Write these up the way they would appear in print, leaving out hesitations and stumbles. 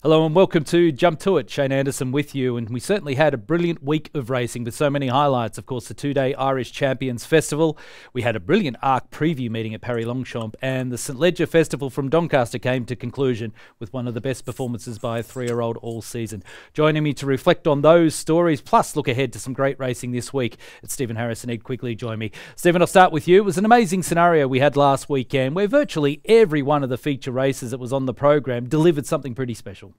Hello and welcome to Jump To It. Shane Anderson with you, and we certainly had a brilliant week of racing with so many highlights. Of course, the two-day Irish Champions Festival. We had a brilliant ARC preview meeting at Parry Longchamp, and the St Leger Festival from Doncaster came to conclusion with one of the best performances by a 3-year-old all season. Joining me to reflect on those stories, plus look ahead to some great racing this week, it's Stephen Harris and Ed Quigley join me. Stephen, I'll start with you. It was an amazing scenario we had last weekend where virtually every one of the feature races that was on the program delivered something pretty special.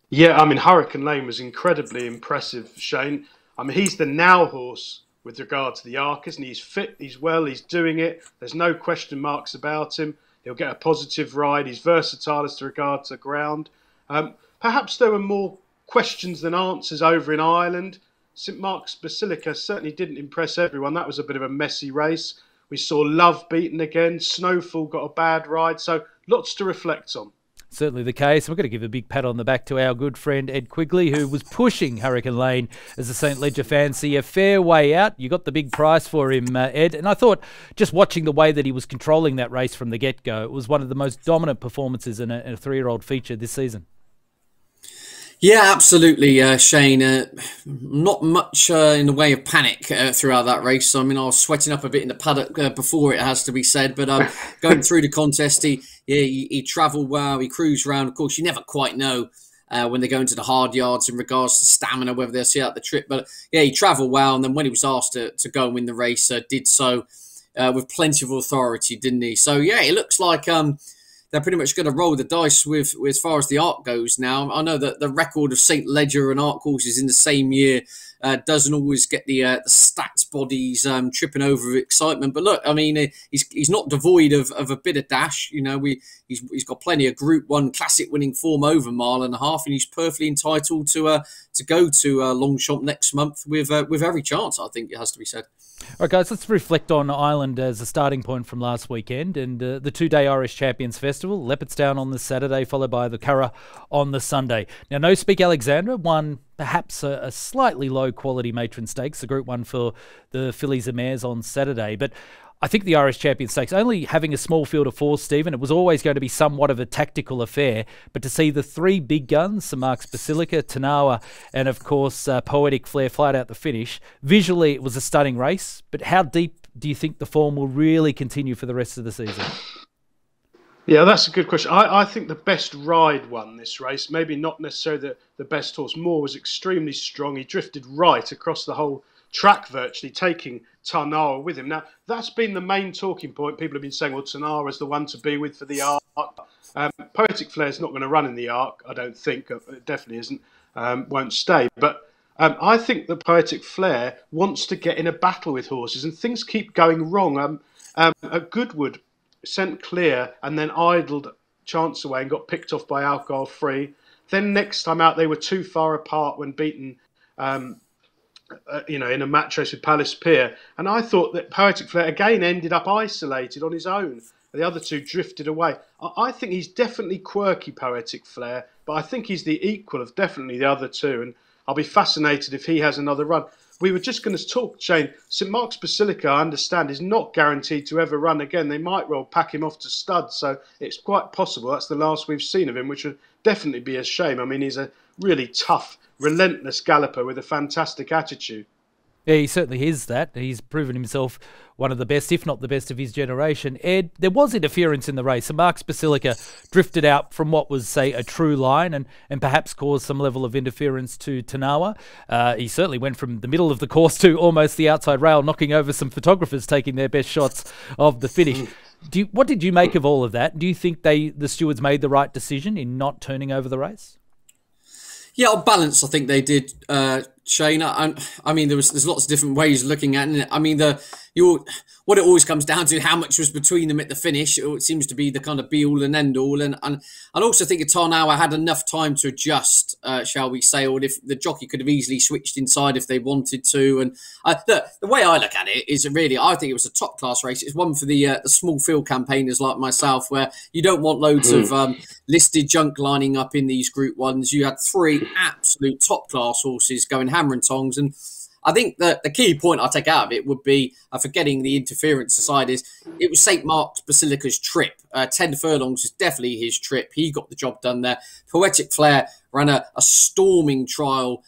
Yeah, I mean, Hurricane Lane was incredibly impressive, Shane. I mean, he's the now horse with regard to the ARC, isn't he? He's fit, he's well, he's doing it. There's no question marks about him. He'll get a positive ride. He's versatile as to regard to ground. Perhaps there were more questions than answers over in Ireland. St Mark's Basilica certainly didn't impress everyone. That was a bit of a messy race. We saw Love beaten again. Snowfall got a bad ride. So lots to reflect on. Certainly the case. We're going to give a big pat on the back to our good friend Ed Quigley, who was pushing Hurricane Lane as a St Leger fan. See a fair way out. You got the big price for him, Ed. And I thought, just watching the way that he was controlling that race from the get-go, it was one of the most dominant performances in a 3-year-old feature this season. Yeah, absolutely, Shane. Not much in the way of panic throughout that race. I mean, I was sweating up a bit in the paddock before, it has to be said. But going through the contest, he travelled well, he cruised around. Of course, you never quite know when they go into the hard yards in regards to stamina, whether they'll see out the trip. But yeah, he travelled well. And then when he was asked to go and win the race, did so with plenty of authority, didn't he? So yeah, it looks like they're pretty much going to roll the dice with as far as the ARC goes now. I know that the record of St Leger and ARC horses in the same year doesn't always get the stats bodies tripping over with excitement. But look, I mean, he's not devoid of a bit of dash. You know, he's got plenty of Group 1 classic winning form over 1.5 miles, and he's perfectly entitled to go to Longchamp next month with every chance, I think it has to be said. All right, guys, let's reflect on Ireland as a starting point from last weekend and the two-day Irish Champions Festival. Leopardstown on the Saturday, followed by the Curragh on the Sunday. Now, No Speak Alexandra won perhaps a slightly low-quality matron stakes, the Group 1 for the Fillies and Mares on Saturday. But I think the Irish Champions Stakes, only having a small field of 4, Stephen, it was always going to be somewhat of a tactical affair. But to see the 3 big guns, St Mark's Basilica, Tanawa, and of course Poetic Flare flat out the finish, visually it was a stunning race. But how deep do you think the form will really continue for the rest of the season? Yeah, that's a good question. I think the best ride won this race. Maybe not necessarily the best horse. Moore was extremely strong. He drifted right across the whole track virtually, taking Tanawa with him. Now, that's been the main talking point. People have been saying, well, Tanawa is the one to be with for the ARC. Poetic Flare is not going to run in the ARC, I don't think. It definitely isn't. Won't stay. But I think that Poetic Flare wants to get in a battle with horses, and things keep going wrong. At Goodwood, sent clear and then idled chance away and got picked off by Alcohol Free. Then next time out, they were too far apart when beaten in a match race with Palace Pier. And I thought that Poetic Flare again ended up isolated on his own. The other two drifted away. I think he's definitely quirky, Poetic Flare, but I think he's the equal of definitely the other two. And I'll be fascinated if he has another run. We were just going to talk, Shane. St Mark's Basilica, I understand, is not guaranteed to ever run again. They might well pack him off to stud, so it's quite possible that's the last we've seen of him, which would definitely be a shame. I mean, he's a really tough, relentless galloper with a fantastic attitude. Yeah, he certainly is that. He's proven himself one of the best, if not the best, of his generation. Ed, there was interference in the race. St Mark's Basilica drifted out from what was, say, a true line and perhaps caused some level of interference to Tanawa. He certainly went from the middle of the course to almost the outside rail, knocking over some photographers taking their best shots of the finish. What did you make of all of that? Do you think the stewards made the right decision in not turning over the race? Yeah, on balance, I think they did, Shane. I mean, there's lots of different ways of looking at it. I mean, what it always comes down to, how much was between them at the finish. It seems to be the kind of be-all and end-all. And I also think Tanawa had enough time to adjust, shall we say, or if the jockey could have easily switched inside if they wanted to. And the way I look at it is really, I think it was a top-class race. It's one for the small field campaigners like myself, where you don't want loads of listed junk lining up in these Group 1s. You had 3 absolute top-class horses going hammer and tongs. And I think that the key point I take out of it would be, forgetting the interference aside, is it was St. Mark's Basilica's trip. 10 furlongs is definitely his trip. He got the job done there. Poetic Flare ran a storming trial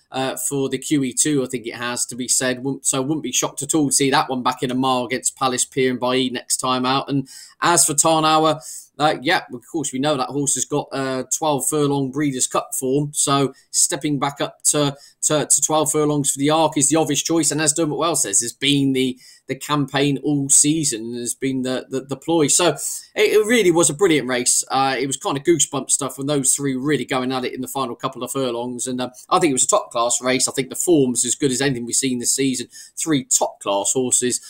for the QE2, I think it has to be said. So I wouldn't be shocked at all to see that one back in a mile against Palace Pier and Bailly next time out. And as for Tarnower, yeah, of course, we know that horse has got 12 furlong Breeders' Cup form. So stepping back up to 12 furlongs for the Arc is the obvious choice. And as Dermot Wells says, has been the campaign all season, has been the ploy. So it really was a brilliant race. It was kind of goosebump stuff when those three really going at it in the final couple of furlongs. And I think it was a top-class race. I think the form's as good as anything we've seen this season. Three top-class horses.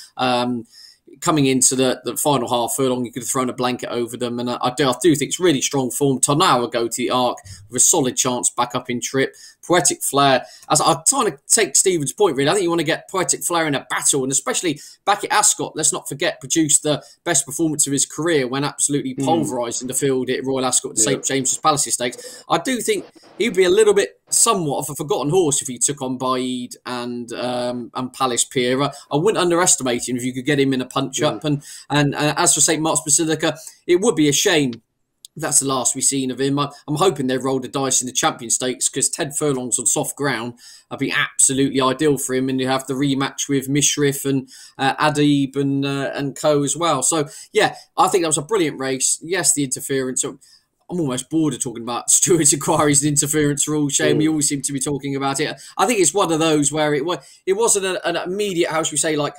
Coming into the final half furlong, you could have thrown a blanket over them. And I do think it's really strong form. Tarnower go to the Arc with a solid chance back up in trip. Poetic Flare, as I'm trying to take Stephen's point, really, I think you want to get Poetic Flare in a battle, and especially back at Ascot, let's not forget, produced the best performance of his career when absolutely pulverising the field at Royal Ascot at St James's Palace Stakes. I do think he'd be a little bit somewhat of a forgotten horse if he took on Baid and Palace Pier. I wouldn't underestimate him if you could get him in a punch-up. And as for St. Mark's Basilica, it would be a shame that's the last we've seen of him. I'm hoping they've rolled the dice in the Champion Stakes, because 10 furlongs on soft ground would be absolutely ideal for him. And you have the rematch with Mishrif and Adib and co as well. So, yeah, I think that was a brilliant race. Yes, the interference. I'm almost bored of talking about stewards' inquiries and interference rules, Shane. We always seem to be talking about it. I think it's one of those where it wasn't an immediate, how should we say, like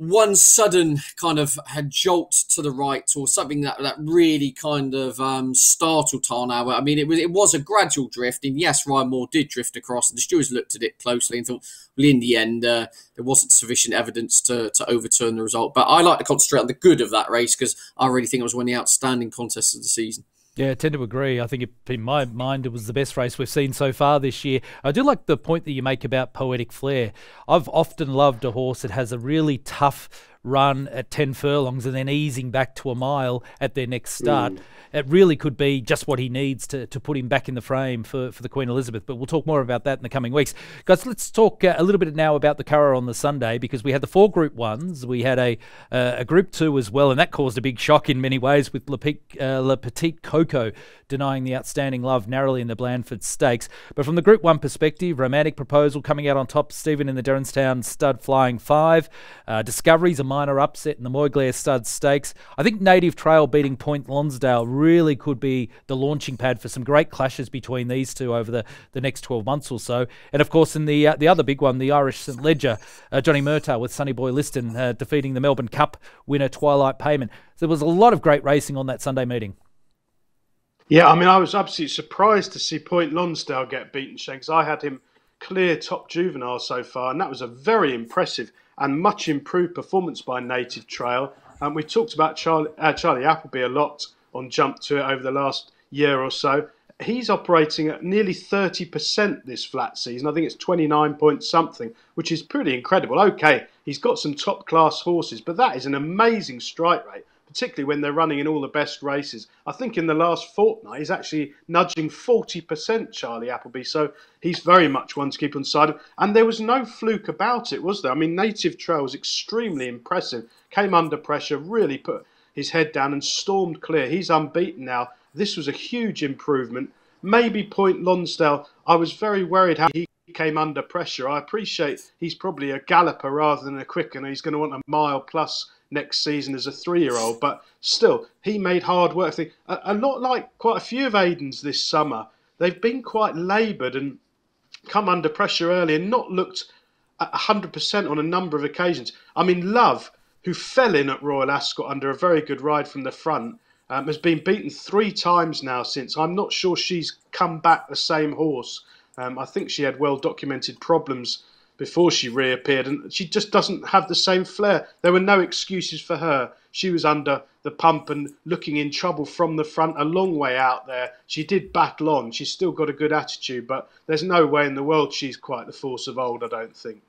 one sudden kind of a jolt to the right, or something that really kind of startled Tarnower. I mean, it was a gradual drift, and yes, Ryan Moore did drift across, and the stewards looked at it closely and thought, well, in the end, there wasn't sufficient evidence to overturn the result. But I like to concentrate on the good of that race, because I really think it was one of the outstanding contests of the season. Yeah, I tend to agree. I think in my mind it was the best race we've seen so far this year. I do like the point that you make about Poetic Flare. I've often loved a horse that has a really tough run at 10 furlongs and then easing back to a mile at their next start. It really could be just what he needs to put him back in the frame for the Queen Elizabeth. But we'll talk more about that in the coming weeks. Guys, let's talk a little bit now about the Curragh on the Sunday, because we had the 4 Group 1s. We had a Group 2 as well, and that caused a big shock in many ways, with Le Petit Coco denying the Outstanding Love narrowly in the Blandford Stakes. But from the Group 1 perspective, Romantic Proposal coming out on top, Stephen in the Derrinstown Stud Flying 5. Discovery's a minor upset in the Moyglare Stud Stakes. I think Native Trail beating Point Lonsdale really could be the launching pad for some great clashes between these two over the next 12 months or so. And of course, in the other big one, the Irish St Ledger, Johnny Murtagh with Sonny Boy Liston defeating the Melbourne Cup winner Twilight Payment. So there was a lot of great racing on that Sunday meeting. Yeah, I mean, I was absolutely surprised to see Point Lonsdale get beaten, Shane, because I had him clear top juvenile so far, and that was a very impressive and much improved performance by Native Trail. And we talked about Charlie Appleby a lot on Jump to It over the last year or so. He's operating at nearly 30% this flat season. I think it's 29 point something, which is pretty incredible. Okay, he's got some top class horses, but that is an amazing strike rate, particularly when they're running in all the best races. I think in the last fortnight, he's actually nudging 40%, Charlie Appleby. So he's very much one to keep on side of. And there was no fluke about it, was there? I mean, Native Trail was extremely impressive, came under pressure, really put his head down and stormed clear. He's unbeaten now. This was a huge improvement. Maybe Point Lonsdale, I was very worried how he came under pressure. I appreciate he's probably a galloper rather than a quick, and he's going to want a mile plus next season as a 3-year-old, but still, he made hard work. A lot like quite a few of Aiden's this summer, they've been quite laboured and come under pressure early and not looked at 100% on a number of occasions. I mean, Love, who fell in at Royal Ascot under a very good ride from the front, has been beaten 3 times now since. I'm not sure she's come back the same horse. I think she had well-documented problems before she reappeared, and she just doesn't have the same flair. There were no excuses for her. She was under the pump and looking in trouble from the front a long way out there. She did battle on. She's still got a good attitude, but there's no way in the world she's quite the force of old, I don't think.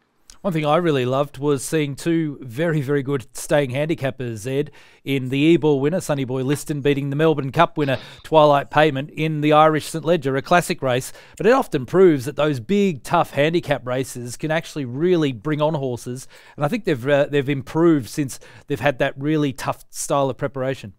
One thing I really loved was seeing two very, very good staying handicappers, Ed, in the E-Ball winner, Sonny Boy Liston, beating the Melbourne Cup winner, Twilight Payment, in the Irish St Ledger, a classic race. But it often proves that those big, tough handicap races can actually really bring on horses. And I think they've improved since they've had that really tough style of preparation.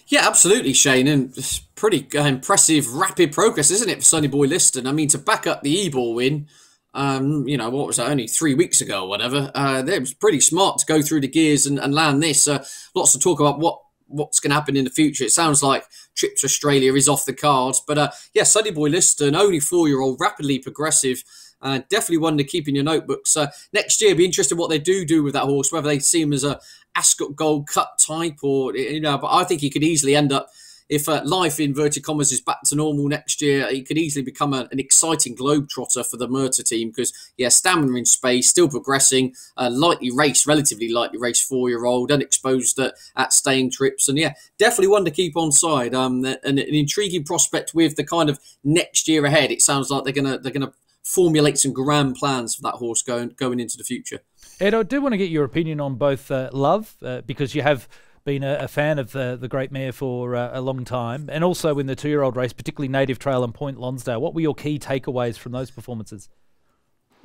Yeah, absolutely, Shane. And it's pretty impressive, rapid progress, isn't it, for Sonny Boy Liston? I mean, to back up the E-Ball win, what was that, only 3 weeks ago or whatever, it was pretty smart to go through the gears and land this. Lots to talk about what's going to happen in the future. It sounds like Trips Australia is off the cards. But Sonny Boy Liston, only 4-year-old, rapidly progressive. Definitely one to keep in your notebooks. Next year, be interested what they do with that horse, whether they see him as a Ascot Gold Cup type or, but I think he could easily end up, if life, inverted commas, is back to normal next year, he could easily become an exciting globetrotter for the Merta team because, stamina in space, still progressing, relatively lightly raced 4-year-old, unexposed at staying trips. And, definitely one to keep on side. An intriguing prospect with the kind of next year ahead. It sounds like they're gonna formulate some grand plans for that horse going into the future. Ed, I do want to get your opinion on both Love, because you have been a fan of the great mare for a long time, and also in the 2-year-old race, particularly Native Trail and Point Lonsdale. What were your key takeaways from those performances?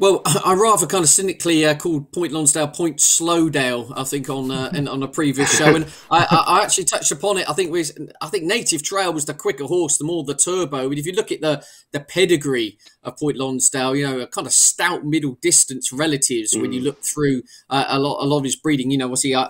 Well, I rather kind of cynically called Point Lonsdale Point Slowdale, I think, on a previous show, and I actually touched upon it. I think Native Trail was the quicker horse, the more the turbo. And if you look at the pedigree of Point Lonsdale, a kind of stout middle distance relatives when you look through a lot of his breeding.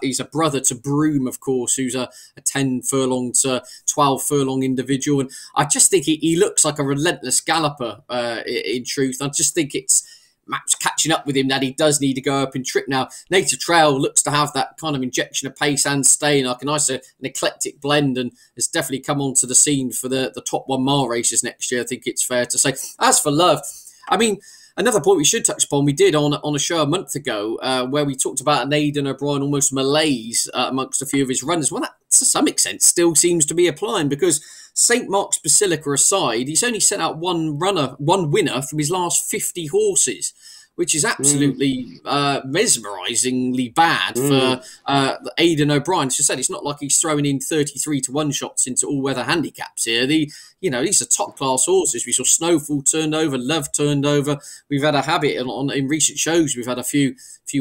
He's a brother to Broome, of course, who's a 10 furlong to 12 furlong individual, and I just think he looks like a relentless galloper. In truth, I just think it's perhaps catching up with him that he does need to go up in trip now. Native Trail looks to have that kind of injection of pace and stay, like an eclectic blend, and has definitely come onto the scene for the top 1 mile races next year, I think it's fair to say. As for Love, I mean, another point we should touch upon, we did on a show a month ago where we talked about an Aidan O'Brien almost malaise amongst a few of his runners. Well, that to some extent still seems to be applying, because St Mark's Basilica aside, he's only sent out one winner from his last 50 horses, which is absolutely mesmerisingly bad for Aidan O'Brien. As I said, it's not like he's throwing in 33 to 1 shots into all-weather handicaps here. These are top-class horses. We saw Snowfall turned over, Love turned over. We've had a habit in recent shows. We've had a few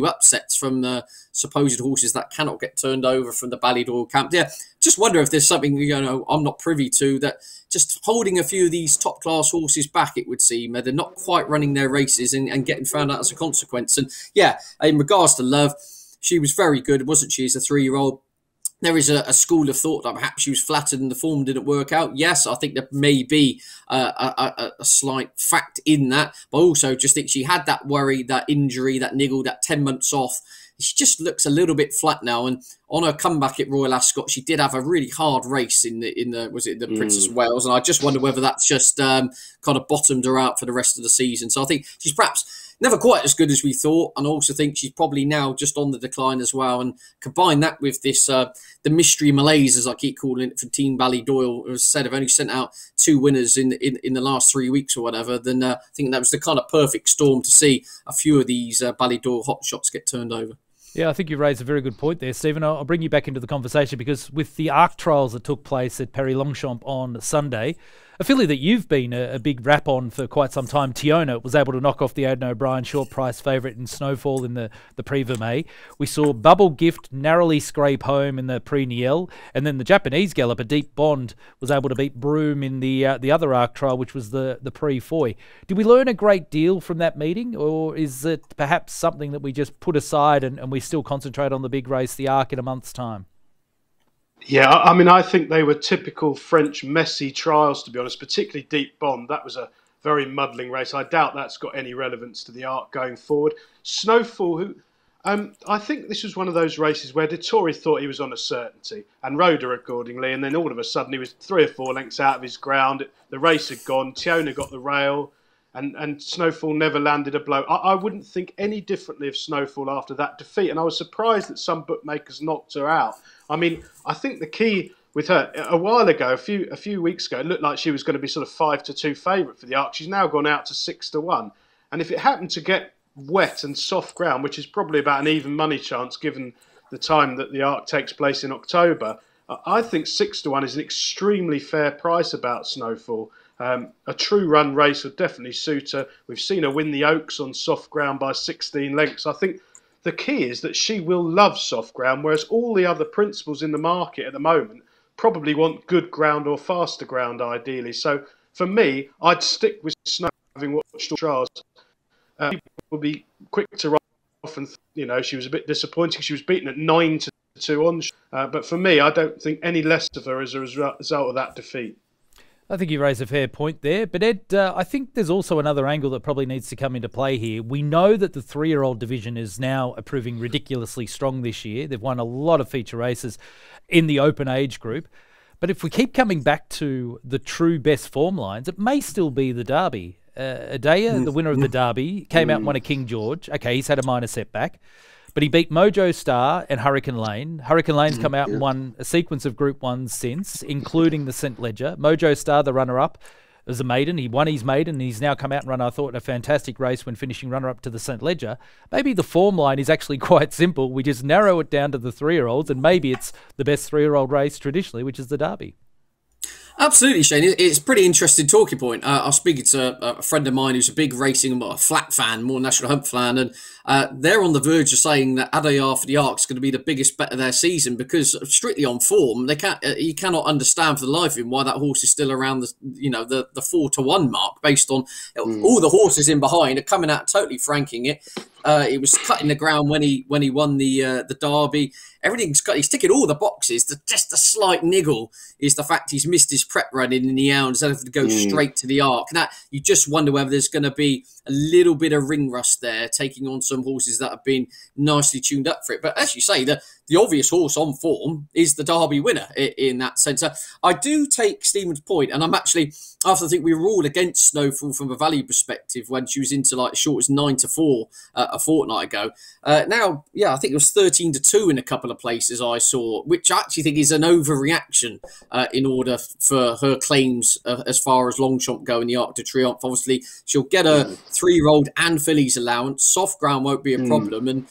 upsets from the supposed horses that cannot get turned over from the Ballydoyle camp. Yeah, just wonder if there's something I'm not privy to, that just holding a few of these top-class horses back, it would seem. They're not quite running their races and getting found out as a consequence. And in regards to Love, she was very good, wasn't she, as a 3-year-old? There is a school of thought that perhaps she was flattered and the form didn't work out. Yes, I think there may be a slight fact in that. But I also just think she had that worry, that injury, that niggle, that 10 months off. She just looks a little bit flat now. And on her comeback at Royal Ascot, she did have a really hard race in the Princess of Wales. And I just wonder whether that's just kind of bottomed her out for the rest of the season. So I think she's perhaps never quite as good as we thought, and I also think she's probably now just on the decline as well. And combine that with this, the mystery malaise, as I keep calling it, for Team Ballydoyle. As I said, I've only sent out 2 winners in the last 3 weeks or whatever. Then I think that was the kind of perfect storm to see a few of these Ballydoyle hot shots get turned over. Yeah, I think you raised a very good point there, Stephen. I'll bring you back into the conversation, because with the ARC trials that took place at Perry Longchamp on Sunday, a filly that you've been a big rap on for quite some time, Tiona, was able to knock off the Aidan O'Brien short price favourite in Snowfall in the Prix Vermeil. We saw Bubble Gift narrowly scrape home in the Prix Niel, and then the Japanese galloper Deep Bond was able to beat Broome in the other ARC trial, which was the Prix Foy. Did we learn a great deal from that meeting, or is it perhaps something that we just put aside and we still concentrate on the big race, the ARC, in a month's time? Yeah, I mean, I think they were typical French messy trials, to be honest, particularly Deep Bond. That was a very muddling race. I doubt that's got any relevance to the ARC going forward. Snowfall, I think this was one of those races where Dettori thought he was on a certainty and rode her accordingly, and then all of a sudden he was 3 or 4 lengths out of his ground. The race had gone. Tiona got the rail, and Snowfall never landed a blow. I wouldn't think any differently of Snowfall after that defeat, and I was surprised that some bookmakers knocked her out. I mean, I think the key with her, a while ago, a few weeks ago, it looked like she was going to be sort of 5-2 favourite for the ARC. She's now gone out to 6-1. And if it happened to get wet and soft ground, which is probably about an even money chance given the time that the Arc takes place in October, I think 6-1 is an extremely fair price about Snowfall. A true run race would definitely suit her. We've seen her win the Oaks on soft ground by 16 lengths. I think the key is that she will love soft ground, whereas all the other principals in the market at the moment probably want good ground or faster ground, ideally. So for me, I'd stick with Snow, having watched all trials. People will be quick to write off, and she was a bit disappointing. She was beaten at 9-2 on. But for me, I don't think any less of her as a result of that defeat. I think you raise a fair point there. But Ed, I think there's also another angle that probably needs to come into play here. We know that the 3-year-old division is now proving ridiculously strong this year. They've won a lot of feature races in the open age group. But if we keep coming back to the true best form lines, it may still be the Derby. Adaya, the winner of the Derby, came out and won a King George. Okay, he's had a minor setback. But he beat Mojo Star and Hurricane Lane. Hurricane Lane's come out and won a sequence of Group 1s since, including the St. Ledger. Mojo Star, the runner-up, as a maiden. He won his maiden, and he's now come out and run, I thought, a fantastic race when finishing runner-up to the St. Ledger. Maybe the form line is actually quite simple. We just narrow it down to the 3-year-olds, and maybe it's the best 3-year-old race traditionally, which is the Derby. Absolutely, Shane. It's a pretty interesting talking point. I was speaking to a friend of mine who's a big racing, a flat fan, more National Hunt fan, and they're on the verge of saying that Ayr for the Arc is going to be the biggest bet of their season because strictly on form, you cannot understand for the life of him why that horse is still around the 4-1 mark based on all the horses in behind are coming out totally franking it. It was cutting the ground when he won the Derby. He's ticking all the boxes. Just a slight niggle is the fact he's missed his prep running in the hounds and have to go straight to the Arc. Now, you just wonder whether there's going to be a little bit of ring rust there, taking on some horses that have been nicely tuned up for it. But as you say, the obvious horse on form is the Derby winner in that sense. I do take Stephen's point, and I'm actually, after I think we were all against Snowfall from a value perspective when she was into like as short as 9-4 a fortnight ago. Now, I think it was 13-2 in a couple of places I saw, which I actually think is an overreaction in order for her claims as far as Longchamp go in the Arc de Triomphe. Obviously, she'll get a 3-year-old and fillies allowance. Soft ground won't be a problem, and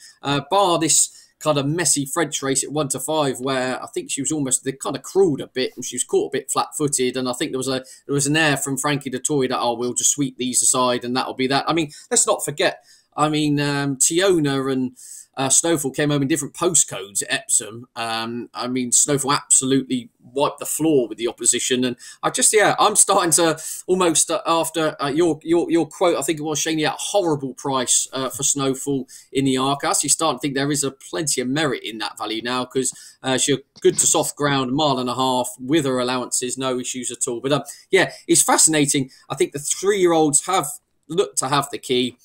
bar this kind of messy French race at 1-5 where I think she was almost, they kind of crawled a bit and she was caught a bit flat-footed, and I think there was an air from Frankie de Toy that we'll just sweep these aside and that'll be that. I mean, let's not forget, Tiona and Snowfall came home in different postcodes at Epsom. Snowfall absolutely wiped the floor with the opposition, and I'm starting to almost after your quote, I think it was Shane, horrible price for Snowfall in the Arc. I actually starting to think there is a plenty of merit in that value now because she's good to soft ground, 1.5 miles with her allowances, no issues at all. But it's fascinating. I think the 3-year-olds have looked to have the key.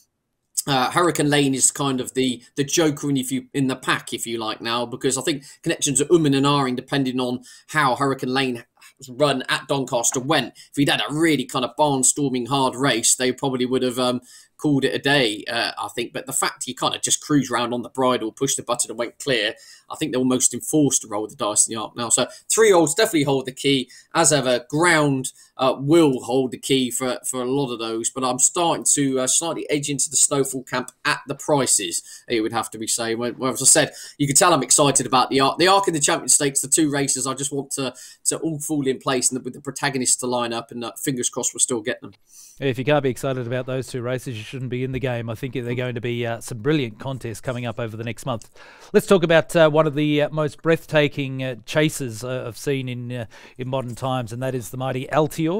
Hurricane Lane is kind of the joker in the pack, if you like, now, because I think connections at and Aring, depending on how Hurricane Lane run at Doncaster went. If he'd had a really kind of barnstorming hard race, they probably would have called it a day, I think. But the fact he kind of just cruised around on the bridle, pushed the button and went clear, I think they're almost enforced to roll the dice in the Arc now. So 3-year-olds definitely hold the key. As ever, ground will hold the key for a lot of those. But I'm starting to slightly edge into the Snowfall camp at the prices, it would have to be saying. Well, as I said, you can tell I'm excited about the Arc. The Arc and the Champion Stakes, the 2 races, I just want to all fall in place and with the protagonists to line up, and fingers crossed we'll still get them. If you can't be excited about those 2 races, you shouldn't be in the game. I think they're going to be some brilliant contests coming up over the next month. Let's talk about one of the most breathtaking chases I've seen in modern times, and that is the mighty Altior.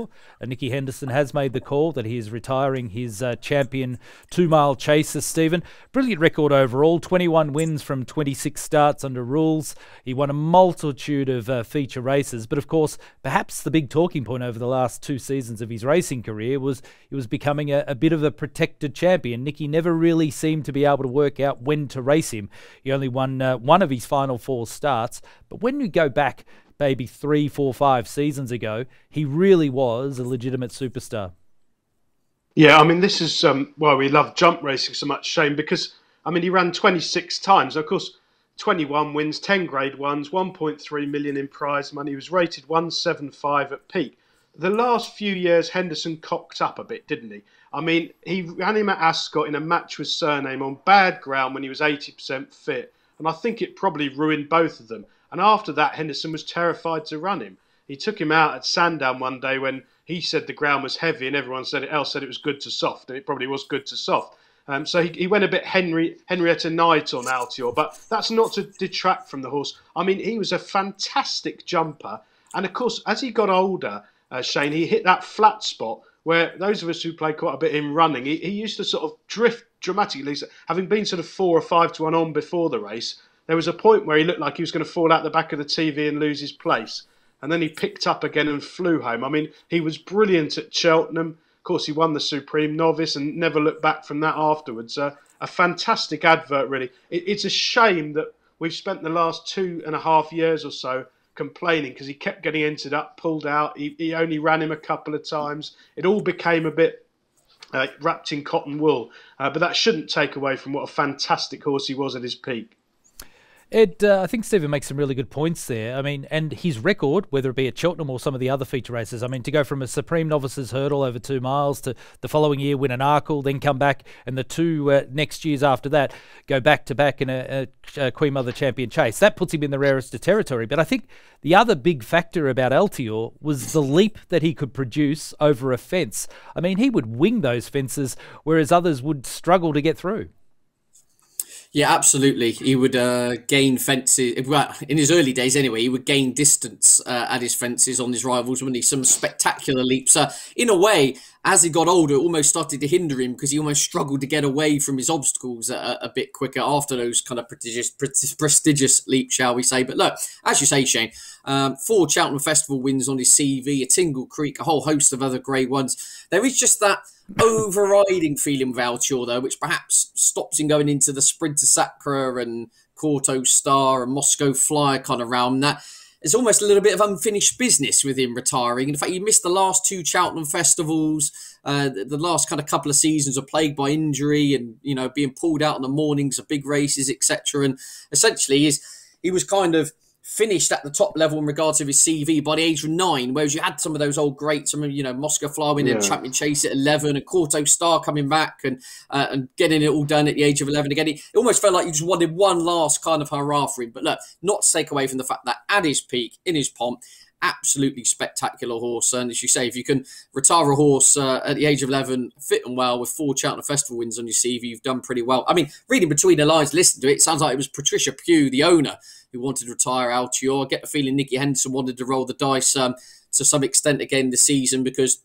Nicky Henderson has made the call that he is retiring his champion 2-mile chaser, Stephen. Brilliant record overall, 21 wins from 26 starts under rules. He won a multitude of feature races, but of course, perhaps the big talking point over the last 2 seasons of his racing career was he was becoming a bit of a protected champion. Nicky never really seemed to be able to work out when to race him. He only won one of his final 4 starts, but when you go back maybe 3, 4, 5 seasons ago, he really was a legitimate superstar. Yeah, I mean, this is why we love jump racing so much, Shane, because, I mean, he ran 26 times. Of course, 21 wins, 10 Grade 1s, 1.3 million in prize money. He was rated 175 at peak. the last few years, Henderson cocked up a bit, didn't he? I mean, he ran him at Ascot in a match with Surname on bad ground when he was 80% fit. And I think it probably ruined both of them. And after that, Henderson was terrified to run him. He took him out at Sandown one day when he said the ground was heavy and everyone else said it was good to soft. And it probably was good to soft. So he went a bit Henrietta Knight on Altior, but that's not to detract from the horse. I mean, he was a fantastic jumper. And of course, as he got older, Shane, he hit that flat spot where those of us who play quite a bit in running, he used to sort of drift dramatically. Having been sort of 4 or 5 to 1 on before the race, there was a point where he looked like he was going to fall out the back of the TV and lose his place. And then he picked up again and flew home. I mean, he was brilliant at Cheltenham. Of course, he won the Supreme Novice and never looked back from that afterwards. A fantastic advert, really. It's a shame that we've spent the last 2.5 years or so complaining because he kept getting entered up, pulled out. He only ran him a couple of times. It all became a bit wrapped in cotton wool. But that shouldn't take away from what a fantastic horse he was at his peak. Ed, I think Stephen makes some really good points there. I mean, and his record, whether it be at Cheltenham or some of the other feature races, I mean, to go from a Supreme Novices hurdle over 2 miles to the following year win an Arkle, then come back, and the 2 next years after that go back to back in a Queen Mother Champion chase. That puts him in the rarest of territory. But I think the other big factor about Altior was the leap that he could produce over a fence. I mean, he would wing those fences, whereas others would struggle to get through. Yeah, absolutely. He would gain fences. Well, in his early days anyway, he would gain distance at his fences on his rivals, wouldn't he? Some spectacular leaps. In a way, as he got older, it almost started to hinder him because he almost struggled to get away from his obstacles a bit quicker after those kind of prestigious leaps, shall we say. But look, as you say, Shane, 4 Cheltenham Festival wins on his CV, a Tingle Creek, a whole host of other great ones. There is just that overriding feeling with Altior, though, which perhaps stops him going into the Sprinter Sacra and Corto Star and Moscow Flyer kind of realm. That it's almost a little bit of unfinished business with him retiring. In fact, he missed the last 2 Cheltenham festivals. The last kind of couple of seasons are plagued by injury and, you know, being pulled out on the mornings of big races, etc. And essentially, he was kind of finished at the top level in regards of his CV by the age of 9, whereas you had some of those old greats, you know, Moscow Flyer winning Champion Chase at 11 and Corto Star coming back and getting it all done at the age of 11 again. It almost felt like you just wanted one last kind of hurrah for him. But look, not to take away from the fact that at his peak, in his pomp, absolutely spectacular horse. And as you say, if you can retire a horse at the age of 11, fit and well, with 4 Cheltenham Festival wins on your CV, you've done pretty well. I mean, reading between the lines, listening to it, it sounds like it was Patricia Pugh, the owner, who wanted to retire Altior. I get the feeling Nicky Henderson wanted to roll the dice to some extent again this season because,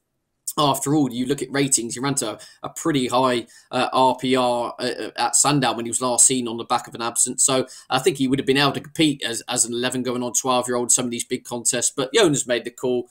after all, you look at ratings, he ran to a pretty high RPR at Sandown when he was last seen on the back of an absence. So I think he would have been able to compete as an 11 going on 12-year-old, some of these big contests. But the owner's made the call.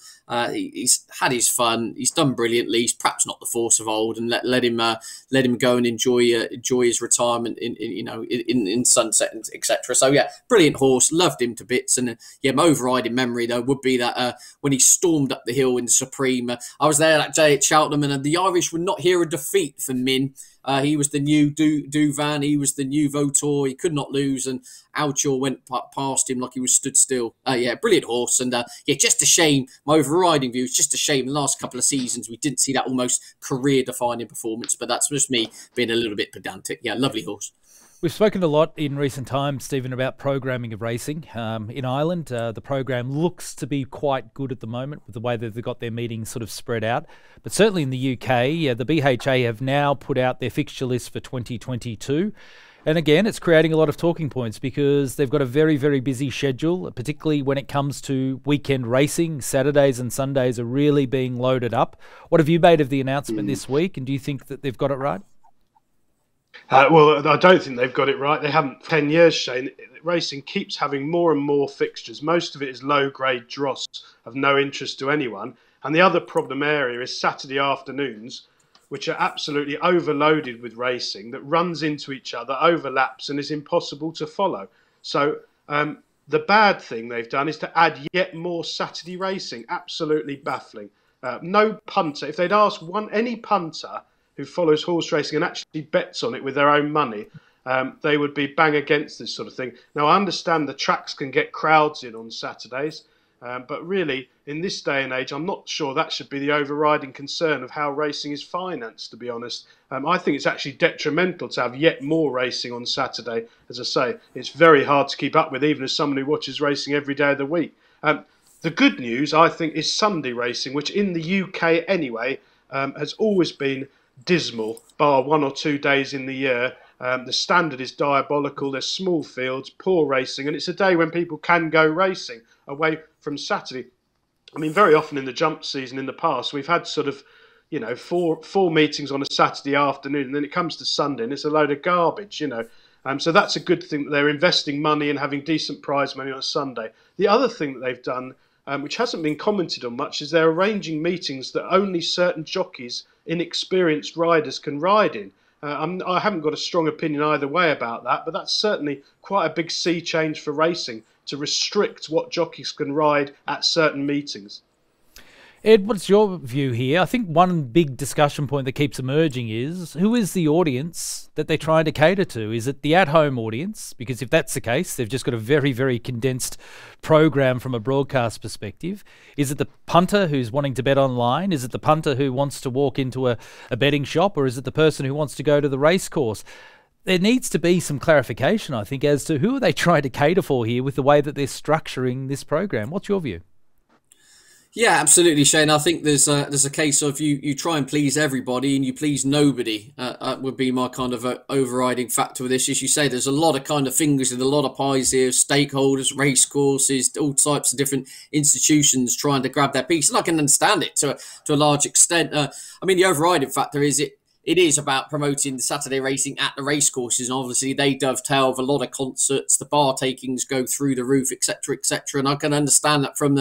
He's had his fun. He's done brilliantly. He's perhaps not the force of old, and let him go and enjoy his retirement in sunset, etc. So yeah, brilliant horse. Loved him to bits. And yeah, my overriding memory though would be that when he stormed up the hill in Supreme, I was there that day at Cheltenham, and the Irish would not hear a defeat from Min. He was the new Duvan. He was the new Votor. He could not lose, and Altior went past him like he was stood still. Yeah, brilliant horse, and yeah, just a shame. My overriding view is just a shame. The last couple of seasons, we didn't see that almost career-defining performance, but that's just me being a little bit pedantic. Yeah, lovely horse. We've spoken a lot in recent times, Stephen, about programming of racing. In Ireland, the program looks to be quite good at the moment with the way that they've got their meetings sort of spread out. But certainly in the UK, the BHA have now put out their fixture list for 2022. And again, it's creating a lot of talking points because they've got a very, very busy schedule, particularly when it comes to weekend racing. Saturdays and Sundays are really being loaded up. What have you made of the announcement this week, and do you think that they've got it right? Well, I don't think they've got it right. They haven't 10 years, Shane. Racing keeps having more and more fixtures. Most of it is low-grade dross of no interest to anyone. And the other problem area is Saturday afternoons, which are absolutely overloaded with racing that runs into each other, overlaps, and is impossible to follow. So the bad thing they've done is to add yet more Saturday racing. Absolutely baffling. No punter. If they'd asked any punter who follows horse racing and actually bets on it with their own money, they would be bang against this sort of thing. Now, I understand the tracks can get crowds in on Saturdays, But really, in this day and age, I'm not sure that should be the overriding concern of how racing is financed, to be honest. I think it's actually detrimental to have yet more racing on Saturday. As I say, it's very hard to keep up with, even as someone who watches racing every day of the week. The good news, I think, is Sunday racing, which in the UK anyway has always been dismal, bar 1 or 2 days in the year. The standard is diabolical. There's small fields, poor racing, and it's a day when people can go racing away from Saturday. I mean, very often in the jump season in the past, we've had sort of, four meetings on a Saturday afternoon, and then it comes to Sunday and it's a load of garbage, So that's a good thing that they're investing money and having decent prize money on a Sunday. The other thing that they've done, which hasn't been commented on much, is they're arranging meetings that only certain jockeys, inexperienced riders, can ride in. I haven't got a strong opinion either way about that, but that's certainly quite a big sea change for racing, to restrict what jockeys can ride at certain meetings. Ed, what's your view here? I think one big discussion point that keeps emerging is, who is the audience that they're trying to cater to? Is it the at-home audience? Because if that's the case, they've just got a very, very condensed program from a broadcast perspective. Is it the punter who's wanting to bet online? Is it the punter who wants to walk into a betting shop? Or is it the person who wants to go to the race course? There needs to be some clarification, I think, as to who are they trying to cater for here with the way that they're structuring this program. What's your view? Yeah, absolutely, Shane. I think there's a case of you try and please everybody and you please nobody. Would be my kind of overriding factor with this. As you say, there's a lot of kind of fingers in a lot of pies here, stakeholders, race courses, all types of different institutions trying to grab their piece. And I can understand it to a large extent. I mean, the overriding factor is it is about promoting the Saturday racing at the racecourses, and obviously they dovetail with a lot of concerts. The bar takings go through the roof, etc., etc. And I can understand that from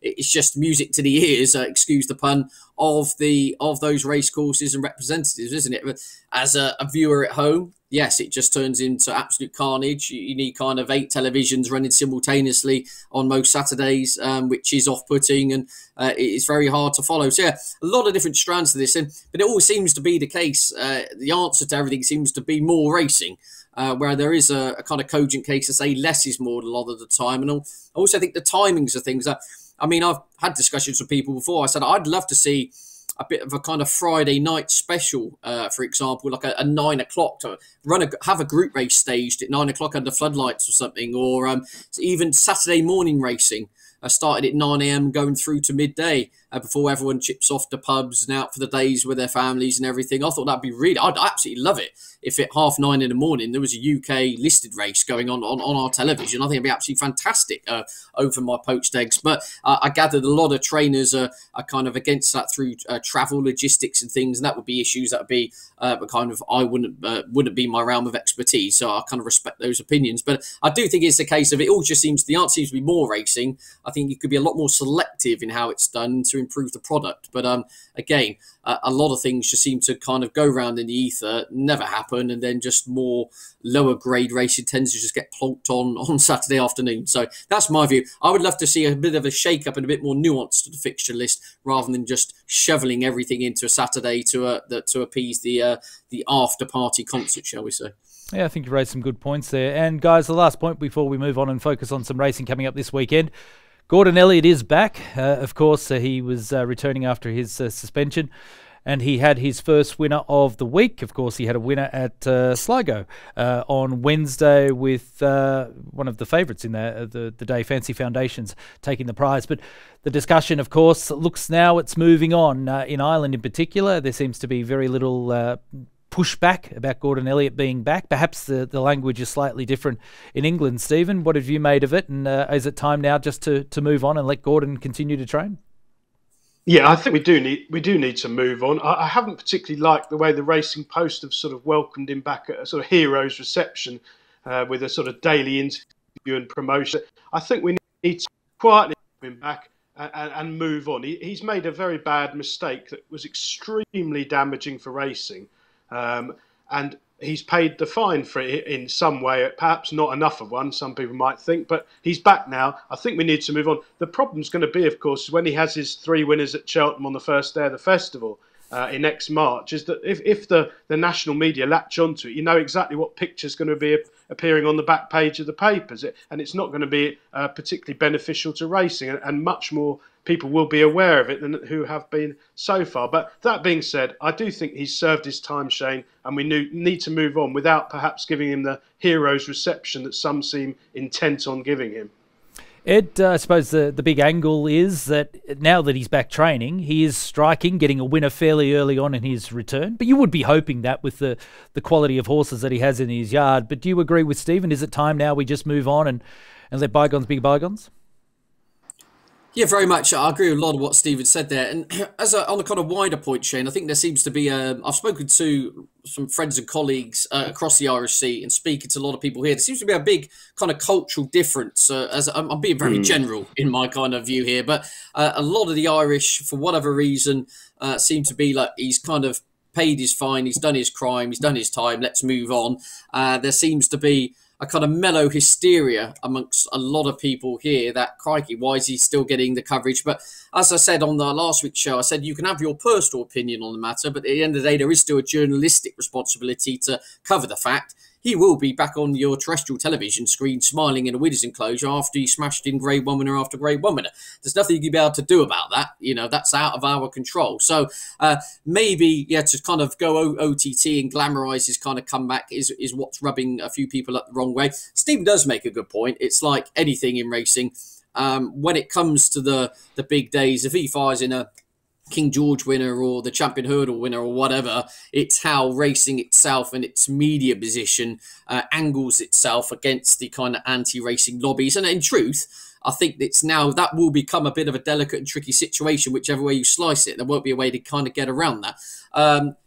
it's just music to the ears, excuse the pun, of those racecourses and representatives, isn't it? But as a viewer at home, yes, it just turns into absolute carnage. You need kind of 8 televisions running simultaneously on most Saturdays, which is off-putting, and it's very hard to follow. So yeah, a lot of different strands to this, but it always seems to be the case. The answer to everything seems to be more racing. Where there is a kind of cogent case to say less is more a lot of the time. And I also think the timings of things. I mean, I've had discussions with people before. I said, I'd love to see a bit of a kind of Friday night special, for example, like a 9 o'clock to have a group race staged at 9 o'clock under floodlights or something, or even Saturday morning racing. Started at 9 a.m. going through to midday before everyone chips off to pubs and out for the days with their families and everything. I thought that'd be I'd absolutely love it if at 9:30 in the morning there was a UK listed race going on our television. I think it'd be absolutely fantastic over my poached eggs. But I gathered a lot of trainers are kind of against that through travel, logistics and things, and that would be issues that would be kind of I wouldn't be my realm of expertise. So I kind of respect those opinions. But I do think it's a case of it all just the answer seems to be more racing. I think you could be a lot more selective in how it's done to improve the product. But again, a lot of things just seem to kind of go around in the ether, never happen, and then just more lower grade racing tends to just get plonked on Saturday afternoon. So that's my view. I would love to see a bit of a shake up and a bit more nuance to the fixture list rather than just shoveling everything into a Saturday to appease the after party concert, shall we say. Yeah, I think you raised some good points there. And guys, the last point before we move on and focus on some racing coming up this weekend. Gordon Elliott is back. Of course, he was returning after his suspension, and he had his first winner of the week. Of course, he had a winner at Sligo on Wednesday with one of the favourites in the day, Fancy Foundations, taking the prize. But the discussion, of course, looks now it's moving on. In Ireland in particular, there seems to be very little pushback about Gordon Elliott being back. Perhaps the language is slightly different in England. Stephen, what have you made of it? And is it time now just to move on and let Gordon continue to train? Yeah, I think we do need to move on. I haven't particularly liked the way the Racing Post have sort of welcomed him back at a sort of hero's reception with a sort of daily interview and promotion. I think we need to quietly have him back and move on. He's made a very bad mistake that was extremely damaging for racing. And he's paid the fine for it in some way, perhaps not enough of one, some people might think, but he's back now. I think we need to move on. The problem's going to be, of course, when he has his 3 winners at Cheltenham on the first day of the festival. in X March, is that if the national media latch onto it, you know exactly what picture's going to be appearing on the back page of the papers, and it's not going to be particularly beneficial to racing, and much more people will be aware of it than who have been so far. But that being said, I do think he's served his time, Shane, and we need to move on without perhaps giving him the hero's reception that some seem intent on giving him. Ed, I suppose the big angle is that now that he's back training, he is striking, getting a winner fairly early on in his return. But you would be hoping that with the quality of horses that he has in his yard. But do you agree with Stephen? Is it time now we just move on and let bygones be bygones? Yeah, very much. I agree with a lot of what Stephen said there. And on a kind of wider point, Shane, I think there seems to be I've spoken to some friends and colleagues across the Irish Sea and speaking to a lot of people here. There seems to be a big kind of cultural difference, as I'm being very general in my kind of view here. But a lot of the Irish, for whatever reason, seem to be like he's kind of paid his fine, he's done his crime, he's done his time, let's move on. There seems to be a kind of mellow hysteria amongst a lot of people here that, crikey, why is he still getting the coverage? But as I said on the last week's show, I said you can have your personal opinion on the matter, but at the end of the day, there is still a journalistic responsibility to cover the fact. He will be back on your terrestrial television screen smiling in a winner's enclosure after he smashed in Grade 1 winner after Grade 1 winner. There's nothing you'll be able to do about that. You know, that's out of our control. So maybe, to kind of go OTT and glamorise his kind of comeback is what's rubbing a few people up the wrong way. Stephen does make a good point. It's like anything in racing. When it comes to the big days, if he fires in a King George winner or the Champion Hurdle winner or whatever, it's how racing itself and its media position angles itself against the kind of anti-racing lobbies. And in truth, I think it's now that will become a bit of a delicate and tricky situation, whichever way you slice it. There won't be a way to kind of get around that.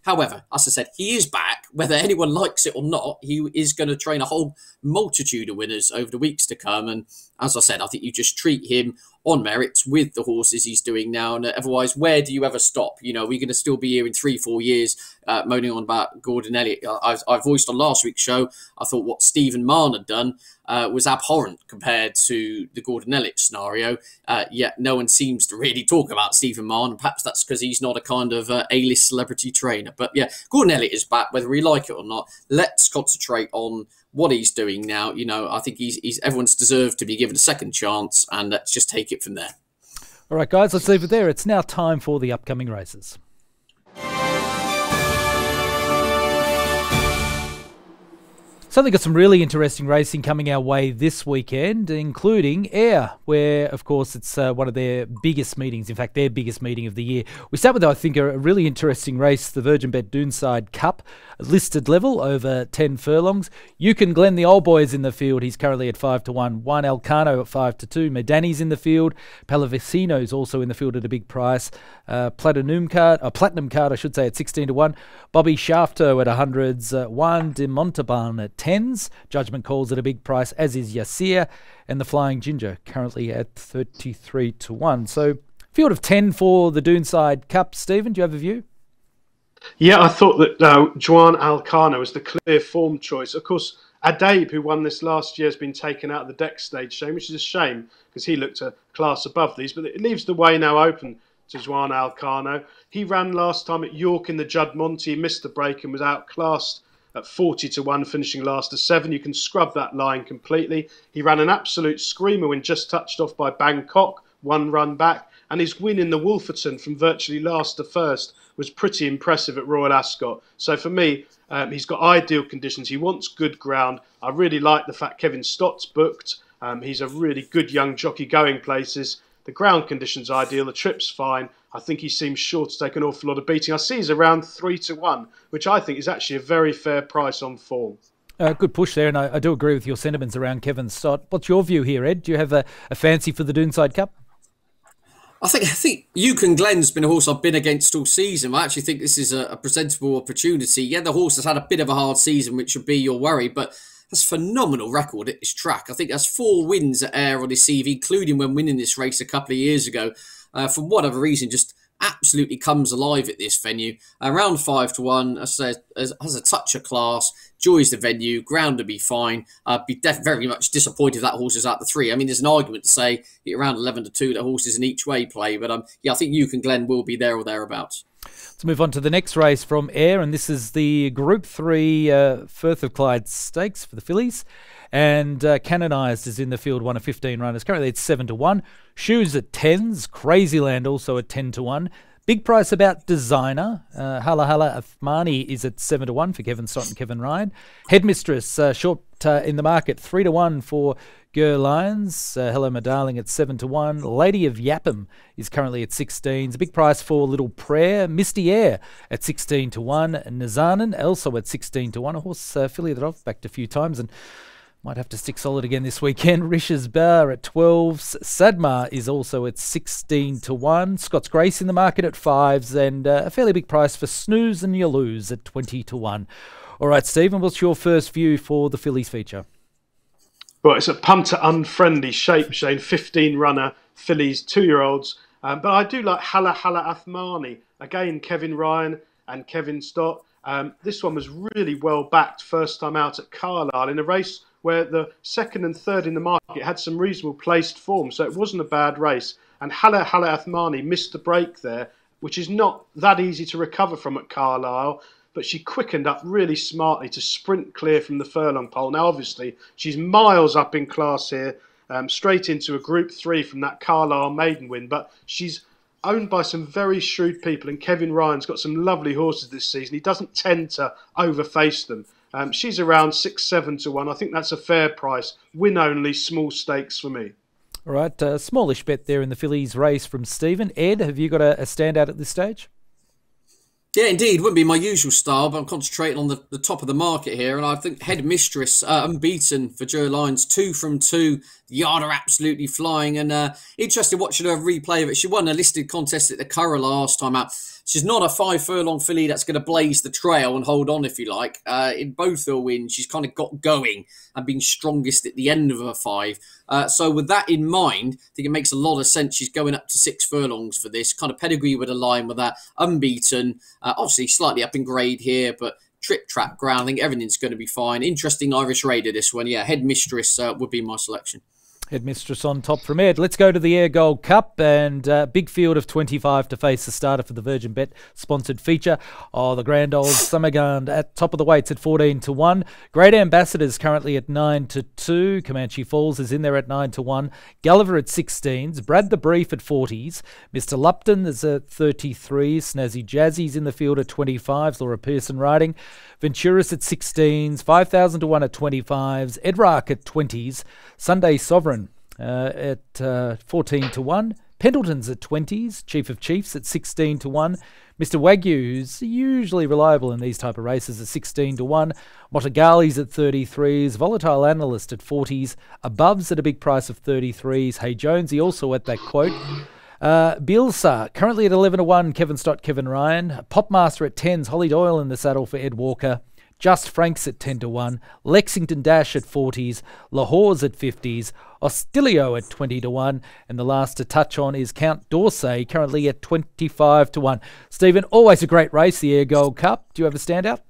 However, as I said, he is back. Whether anyone likes it or not, he is going to train a whole multitude of winners over the weeks to come. And as I said, I think you just treat him on merit with the horses he's doing now. And otherwise, where do you ever stop? You know, we're going to still be here in 3-4 years moaning on about Gordon Elliott. I voiced on last week's show, I thought what Stephen Mahon had done was abhorrent compared to the Gordon Elliott scenario. Yet no one seems to really talk about Stephen Mahon. Perhaps that's because he's not a kind of A-list celebrity trainer. But yeah, Gordon Elliott is back, whether we like it or not. Let's concentrate on what he's doing now. You know, I think he's everyone's deserved to be given a second chance, and let's just take it from there. All right, guys, let's leave it there. It's now time for the upcoming races. So they've got some really interesting racing coming our way this weekend, including Ayr, where, of course, it's one of their biggest meetings, in fact, their biggest meeting of the year. We start with, I think, a really interesting race, the Virgin Bet Doonside Cup, listed level over 10 furlongs. Yukon Glen, the old boy, is in the field. He's currently at 5-1. Juan Elcano at 5-2. Medani's in the field. Pallavicino's also in the field at a big price. Platinum card, I should say, at 16-1. Bobby Shafto at 100s. Juan de Montalban at 10s. Judgment calls at a big price, as is Yasir. And the Flying Ginger currently at 33-1. So field of 10 for the Doonside Cup. Stephen, do you have a view? Yeah, I thought that Juan Elcano was the clear form choice. Of course, Adabe, who won this last year, has been taken out of the deck stage, Shane, which is a shame because he looked a class above these. But it leaves the way now open to Juan Elcano. He ran last time at York in the Judd Monty, missed the break and was outclassed at 40-1, finishing last to 7. You can scrub that line completely. He ran an absolute screamer when just touched off by Bangkok, one run back. And his win in the Wolferton from virtually last to first was pretty impressive at Royal Ascot. So for me, he's got ideal conditions. He wants good ground. I really like the fact Kevin Stott's booked. He's a really good young jockey going places. The ground conditions ideal. The trip's fine. I think he seems sure to take an awful lot of beating. I see he's around 3-1, which I think is actually a very fair price on form. Good push there, and I do agree with your sentiments around Kevin Stott. What's your view here, Ed? Do you have a fancy for the Doonside Cup? I think Yukon Glen's been a horse I've been against all season. I actually think this is a presentable opportunity. Yeah, the horse has had a bit of a hard season, which would be your worry, but that's a phenomenal record at this track. I think that's 4 wins at Ayr on his CV, including when winning this race a couple of years ago. For whatever reason, just absolutely comes alive at this venue. Around 5-1, as I said, has a touch of class, joys the venue, ground to be fine. Be very much disappointed if that horse is out the 3. I mean, there's an argument to say around 11-2 that horses in each way play, but I think Yukon Glen will be there or thereabouts. Let's move on to the next race from Ayr, and this is the Group 3 Firth of Clyde Stakes for the Fillies. And Canonised is in the field, one of 15 runners. Currently it's 7-1. Shoes at 10s. Crazyland also at 10-1. Big price about Designer. Hala Hala Athmani is at 7-1 for Kevin Stott and Kevin Ryan. Headmistress, short in the market, 3-1 for Ger Lyons. Hello My Darling at 7-1. Lady of Yapham is currently at 16s. Big price for Little Prayer. Misty Air at 16-1. Nazanin also at 16-1. A horse filly that I've backed a few times and might have to stick solid again this weekend. Rish's Bar at 12s. Sadmar is also at 16-1. Scott's Grace in the market at 5s. And a fairly big price for Snooze and You Lose at 20-1. All right, Stephen, what's your first view for the Fillies feature? Well, it's a punter-unfriendly shape, Shane. 15-runner Fillies, 2-year-olds. But I do like Hala Hala Athmani. Again, Kevin Ryan and Kevin Stott. This one was really well backed first time out at Carlisle in a race where the second and third in the market had some reasonable placed form. So it wasn't a bad race. And Hala Hala Athmani missed the break there, which is not that easy to recover from at Carlisle. But she quickened up really smartly to sprint clear from the furlong pole. Now, obviously, she's miles up in class here, straight into a Group 3 from that Carlisle maiden win. But she's owned by some very shrewd people, and Kevin Ryan's got some lovely horses this season. He doesn't tend to overface them. She's around 6-7-1. I think that's a fair price. Win only, small stakes for me. All right, smallish bet there in the Fillies race from Stephen. Ed, have you got a standout at this stage? Yeah, indeed. Wouldn't be my usual style, but I'm concentrating on the top of the market here. And I think Headmistress, unbeaten for Joe Lyons, 2 from 2. The yard are absolutely flying. And interested watching her replay of it. She won a listed contest at the Curragh last time out. She's not a 5 furlong filly that's going to blaze the trail and hold on, if you like. In both her wins, she's kind of got going and been strongest at the end of her 5. So with that in mind, I think it makes a lot of sense. She's going up to 6 furlongs for this. Kind of pedigree would align with that. Unbeaten. Obviously slightly up in grade here, but trip trap ground. I think everything's going to be fine. Interesting Irish Raider, this one. Yeah, Headmistress would be my selection. Headmistress on top from Ed. Let's go to the Ayr Gold Cup and big field of 25 to face the starter for the Virgin Bet sponsored feature. Oh, the grand old Summergund at top of the weights at 14-1. Great Ambassadors currently at 9-2. Comanche Falls is in there at 9-1. Gulliver at 16s. Brad the Brief at 40s. Mr. Lupton is at 33. Snazzy Jazzy's in the field at 25s. Laura Pearson riding. Venturis at 16s. 5,000-1 at 25s. Edrach at 20s. Sunday Sovereign at 14-1. Pendleton's at 20s. Chief of Chiefs at 16-1. Mr. Wagyu, who's usually reliable in these type of races, at 16-1. Montagali's at 33s. Volatile Analyst at 40s. Above's at a big price of 33s. Hey Jonesy also at that quote. Bielsa currently at 11-1. Kevin Stott, Kevin Ryan. Popmaster at 10s. Holly Doyle in the saddle for Ed Walker. Just Franks at 10-1, Lexington Dash at 40s, Lahore's at 50s, Ostilio at 20-1, and the last to touch on is Count D'Orsay, currently at 25-1. Stephen, always a great race, the Ayr Gold Cup. Do you have a standout?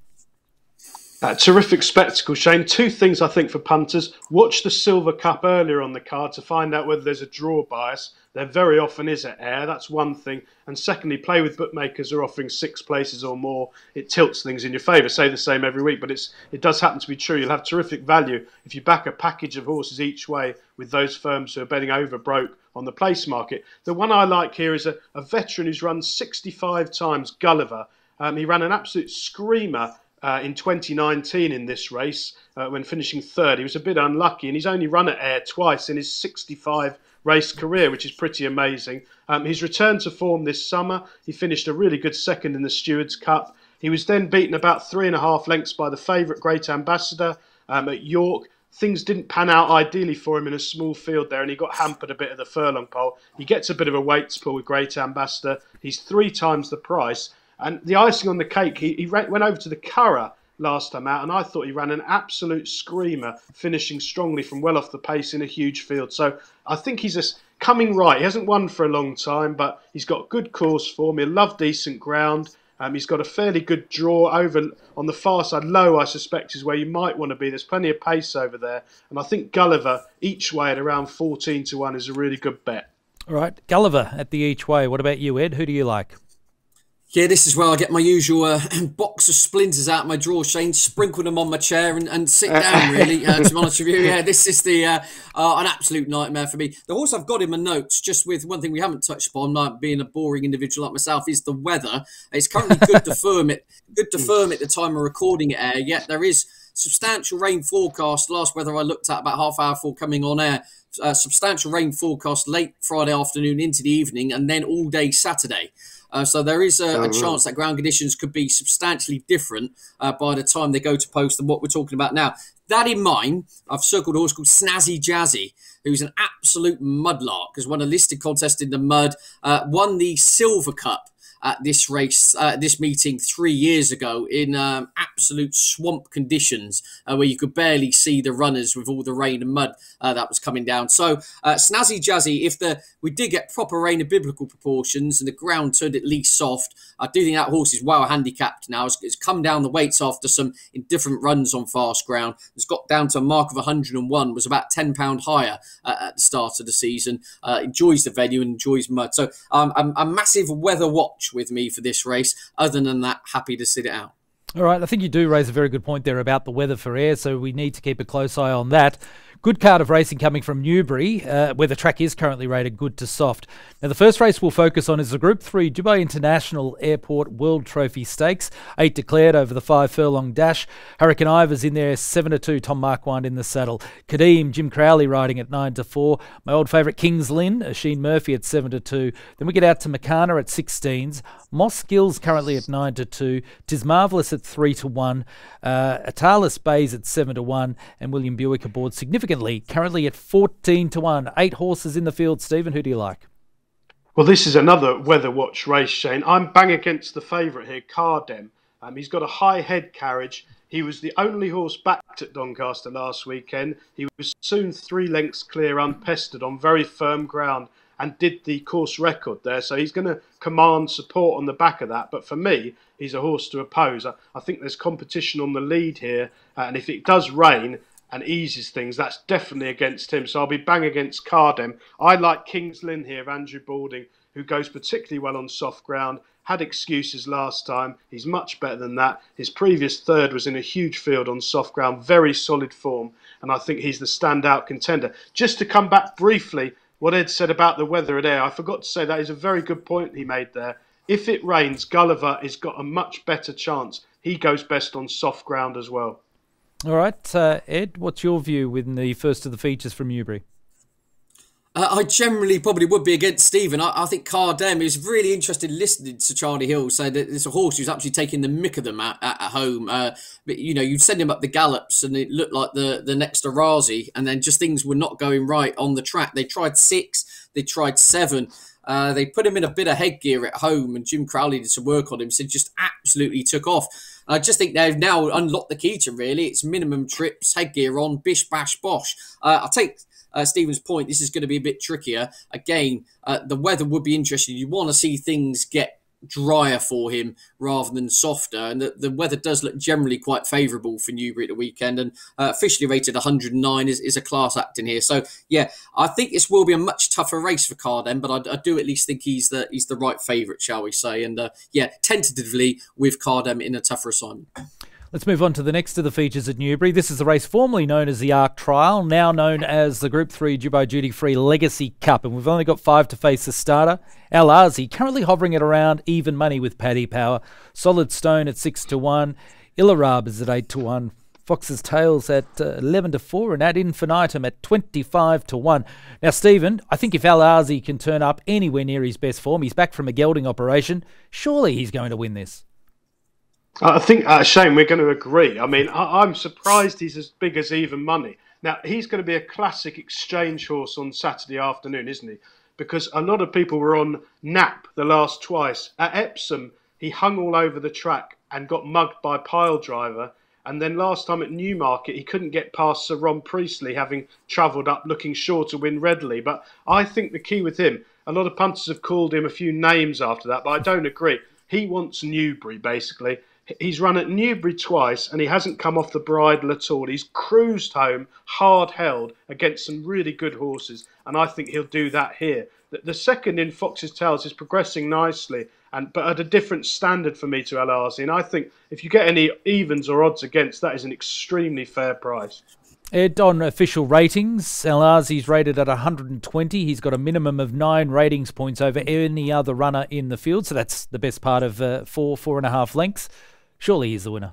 Terrific spectacle, Shane. 2 things I think for punters. Watch the Silver Cup earlier on the card to find out whether there's a draw bias. There very often is at Ayr. That's one thing. And secondly, play with bookmakers who are offering 6 places or more. It tilts things in your favour. Say the same every week, but it does happen to be true. You'll have terrific value if you back a package of horses each way with those firms who are betting over broke on the place market. The one I like here is a veteran who's run 65 times, Gulliver. He ran an absolute screamer in 2019 in this race when finishing 3rd. He was a bit unlucky and he's only run at Ayr twice in his 65 race career, which is pretty amazing. He's returned to form this summer. He finished a really good 2nd in the Stewards Cup. He was then beaten about 3.5 lengths by the favourite Great Ambassador at York. Things didn't pan out ideally for him in a small field there and he got hampered a bit at the furlong pole. He gets a bit of a weight pull with Great Ambassador. He's 3 times the price. And the icing on the cake, he went over to the Curragh last time out, and I thought he ran an absolute screamer, finishing strongly from well off the pace in a huge field. So I think he's just coming right. He hasn't won for a long time, but he's got good course form. He'll love decent ground. He's got a fairly good draw over on the far side. Low, I suspect, is where you might want to be. There's plenty of pace over there. And I think Gulliver, each way at around 14-1, is a really good bet. All right, Gulliver at the each way. What about you, Ed? Who do you like? Yeah, this is where I get my usual box of splinters out of my drawer, Shane, sprinkle them on my chair and sit down, really, to be honest with you. Yeah, this is an absolute nightmare for me. The horse I've got in my notes, just with one thing we haven't touched upon, like being a boring individual like myself, is the weather. It's currently good to firm at the time of recording it air, yet there is substantial rain forecast. Last weather I looked at about half hour before coming on air, substantial rain forecast late Friday afternoon into the evening and then all day Saturday. So there is a chance that ground conditions could be substantially different by the time they go to post than what we're talking about now. That in mind, I've circled a horse called Snazzy Jazzy, who's an absolute mudlark, has won a listed contest in the mud, won the Silver Cup at this race, this meeting 3 years ago in absolute swamp conditions where you could barely see the runners with all the rain and mud that was coming down. So Snazzy Jazzy, if we did get proper rain of biblical proportions and the ground turned at least soft, I do think that horse is well handicapped now. It's come down the weights after some indifferent runs on fast ground. It's got down to a mark of 101, was about £10 higher at the start of the season. Enjoys the venue and enjoys mud. So a massive weather watch with me for this race. Other than that, happy to sit it out. All right, I think you do raise a very good point there about the weather for Ayr, so we need to keep a close eye on that. Good card of racing coming from Newbury, where the track is currently rated good to soft. Now, the first race we'll focus on is the Group 3 Dubai International Airport World Trophy Stakes. 8 declared over the 5 furlong dash. Hurricane Ivers in there, 7-2. Tom Marquand in the saddle. Kadeem, Jim Crowley riding at 9-4. My old favourite Kings Lynn, Sheen Murphy at 7-2. Then we get out to Makana at 16s. Moss Gills currently at 9-2. Tis Marvellous at 3-1. Atalis Bays at 7-1. And William Buick aboard significantly, currently at 14-1. 8 horses in the field. Stephen, who do you like? Well, this is another weather watch race, Shane. I'm bang against the favourite here, Cardem. He's got a high head carriage. He was the only horse backed at Doncaster last weekend. He was soon 3 lengths clear, unpestered, on very firm ground, and did the course record there. So he's going to command support on the back of that. But for me, he's a horse to oppose. I think there's competition on the lead here. And if it does rain and eases things, that's definitely against him. So I'll be bang against Cardem. I like Kings Lynn here, Andrew Balding, who goes particularly well on soft ground. Had excuses last time. He's much better than that. His previous third was in a huge field on soft ground. Very solid form. And I think he's the standout contender. Just to come back briefly, what Ed said about the weather at Ayr, I forgot to say that is a very good point he made there. If it rains, Gulliver has got a much better chance. He goes best on soft ground as well. All right, Ed, what's your view with the first of the features from Newbury? I generally probably would be against Stephen. I think Cardem is really interested in listening to Charlie Hill say that it's a horse who's actually taking the mick of them at home. But, you know, you'd send him up the gallops and it looked like the next Arazi, and then just things were not going right on the track. They tried 6, they tried 7. They put him in a bit of headgear at home, and Jim Crowley did some work on him, so just absolutely took off. I just think they've now unlocked the key to really. It's minimum trips, headgear on, bish, bash, bosh. I'll take Stephen's point. This is going to be a bit trickier. Again, the weather would be interesting. You want to see things get drier for him rather than softer, and the weather does look generally quite favourable for Newbury at the weekend, and officially rated 109 is a class act in here. So yeah, I think this will be a much tougher race for Cardem, but I do at least think he's the right favourite, shall we say, and yeah, tentatively with Cardem in a tougher assignment. Let's move on to the next of the features at Newbury. This is the race formerly known as the Arc Trial, now known as the Group 3 Dubai Duty Free Legacy Cup. And we've only got 5 to face the starter. Al Azi currently hovering at around even money with Paddy Power. Solid Stone at 6-1. Illarab is at 8-1. Fox's Tails at 11-4 and Ad Infinitum at 25-1. Now, Stephen, I think if Al Azi can turn up anywhere near his best form, he's back from a gelding operation, surely he's going to win this. I think, Shane, we're going to agree. I mean, I'm surprised he's as big as even money. Now, he's going to be a classic exchange horse on Saturday afternoon, isn't he? Because a lot of people were on nap the last twice. At Epsom, he hung all over the track and got mugged by Pile Driver. And then last time at Newmarket, he couldn't get past Sir Ron Priestley, having travelled up looking sure to win readily. But I think the key with him, a lot of punters have called him a few names after that, but I don't agree. He wants Newbury, basically. He's run at Newbury twice and he hasn't come off the bridle at all. He's cruised home, hard held, against some really good horses. And I think he'll do that here. The second in Fox's Tails is progressing nicely. but at a different standard for me to El Arzi. And I think if you get any evens or odds against, that is an extremely fair price. Ed, on official ratings, El Arzi's rated at 120. He's got a minimum of 9 ratings points over any other runner in the field, so that's the best part of 4.5 lengths. Surely he's the winner.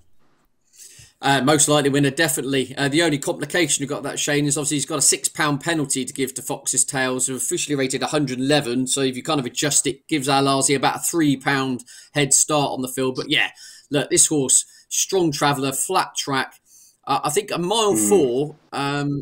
Most likely winner, definitely. The only complication you've got that, Shane, is obviously he's got a £6 penalty to give to Fox's Tails, who are officially rated 111. So if you kind of adjust it, gives Al Arzi about a £3 head start on the field. But yeah, look, this horse, strong traveller, flat track. I think a mile 4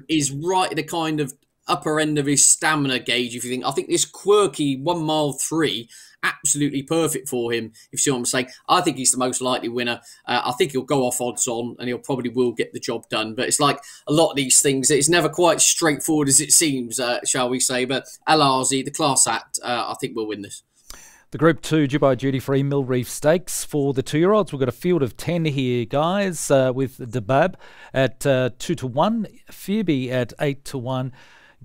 is right at the kind of upper end of his stamina gauge, if you think. I think this quirky 1 mile 3, absolutely perfect for him, if you see what I'm saying. I think he's the most likely winner. I think he'll go off odds on and he'll probably will get the job done. But it's like a lot of these things, it's never quite straightforward as it seems, shall we say. But Al Arzi, the class act, I think will win this. The Group 2 Dubai Duty Free Mill Reef Stakes for the 2-year-olds. We've got a field of 10 here, guys, with Dabab at 2-1, Phoebe at 8-1,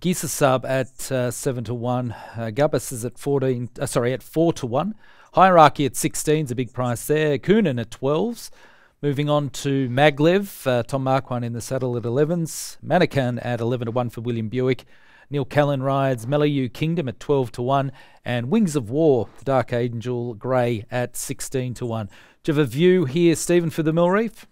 Gisa Sub at 7-1, Gubbas is at 4-1, Hierarchy at 16 is a big price there, Coonan at 12s. Moving on to Maglev, Tom Marquand in the saddle at 11s, Mannequin at 11-1 for William Buick. Neil Callan rides Melayu Kingdom at 12-1 and Wings of War, Dark Angel Grey at 16-1. Do you have a view here, Stephen, for the Mill Reef?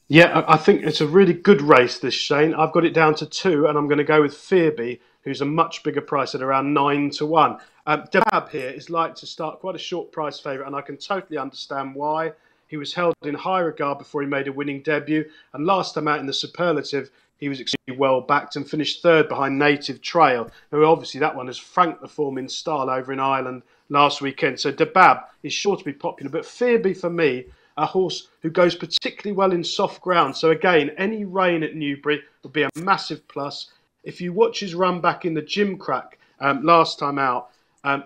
Yeah, I think it's a really good race, this, Shane. I've got it down to 2, and I'm going to go with Fearby, who's a much bigger price at around 9-1. Dabab here is like to start quite a short price favourite, and I can totally understand why. He was held in high regard before he made a winning debut, and last time out in the Superlative, he was extremely well backed and finished 3rd behind Native Trail. Now, obviously, that one has franked the form in style over in Ireland last weekend. So Dabab is sure to be popular. But Fearby, for me, a horse who goes particularly well in soft ground. So again, any rain at Newbury would be a massive plus. If you watch his run back in the Gym Crack last time out,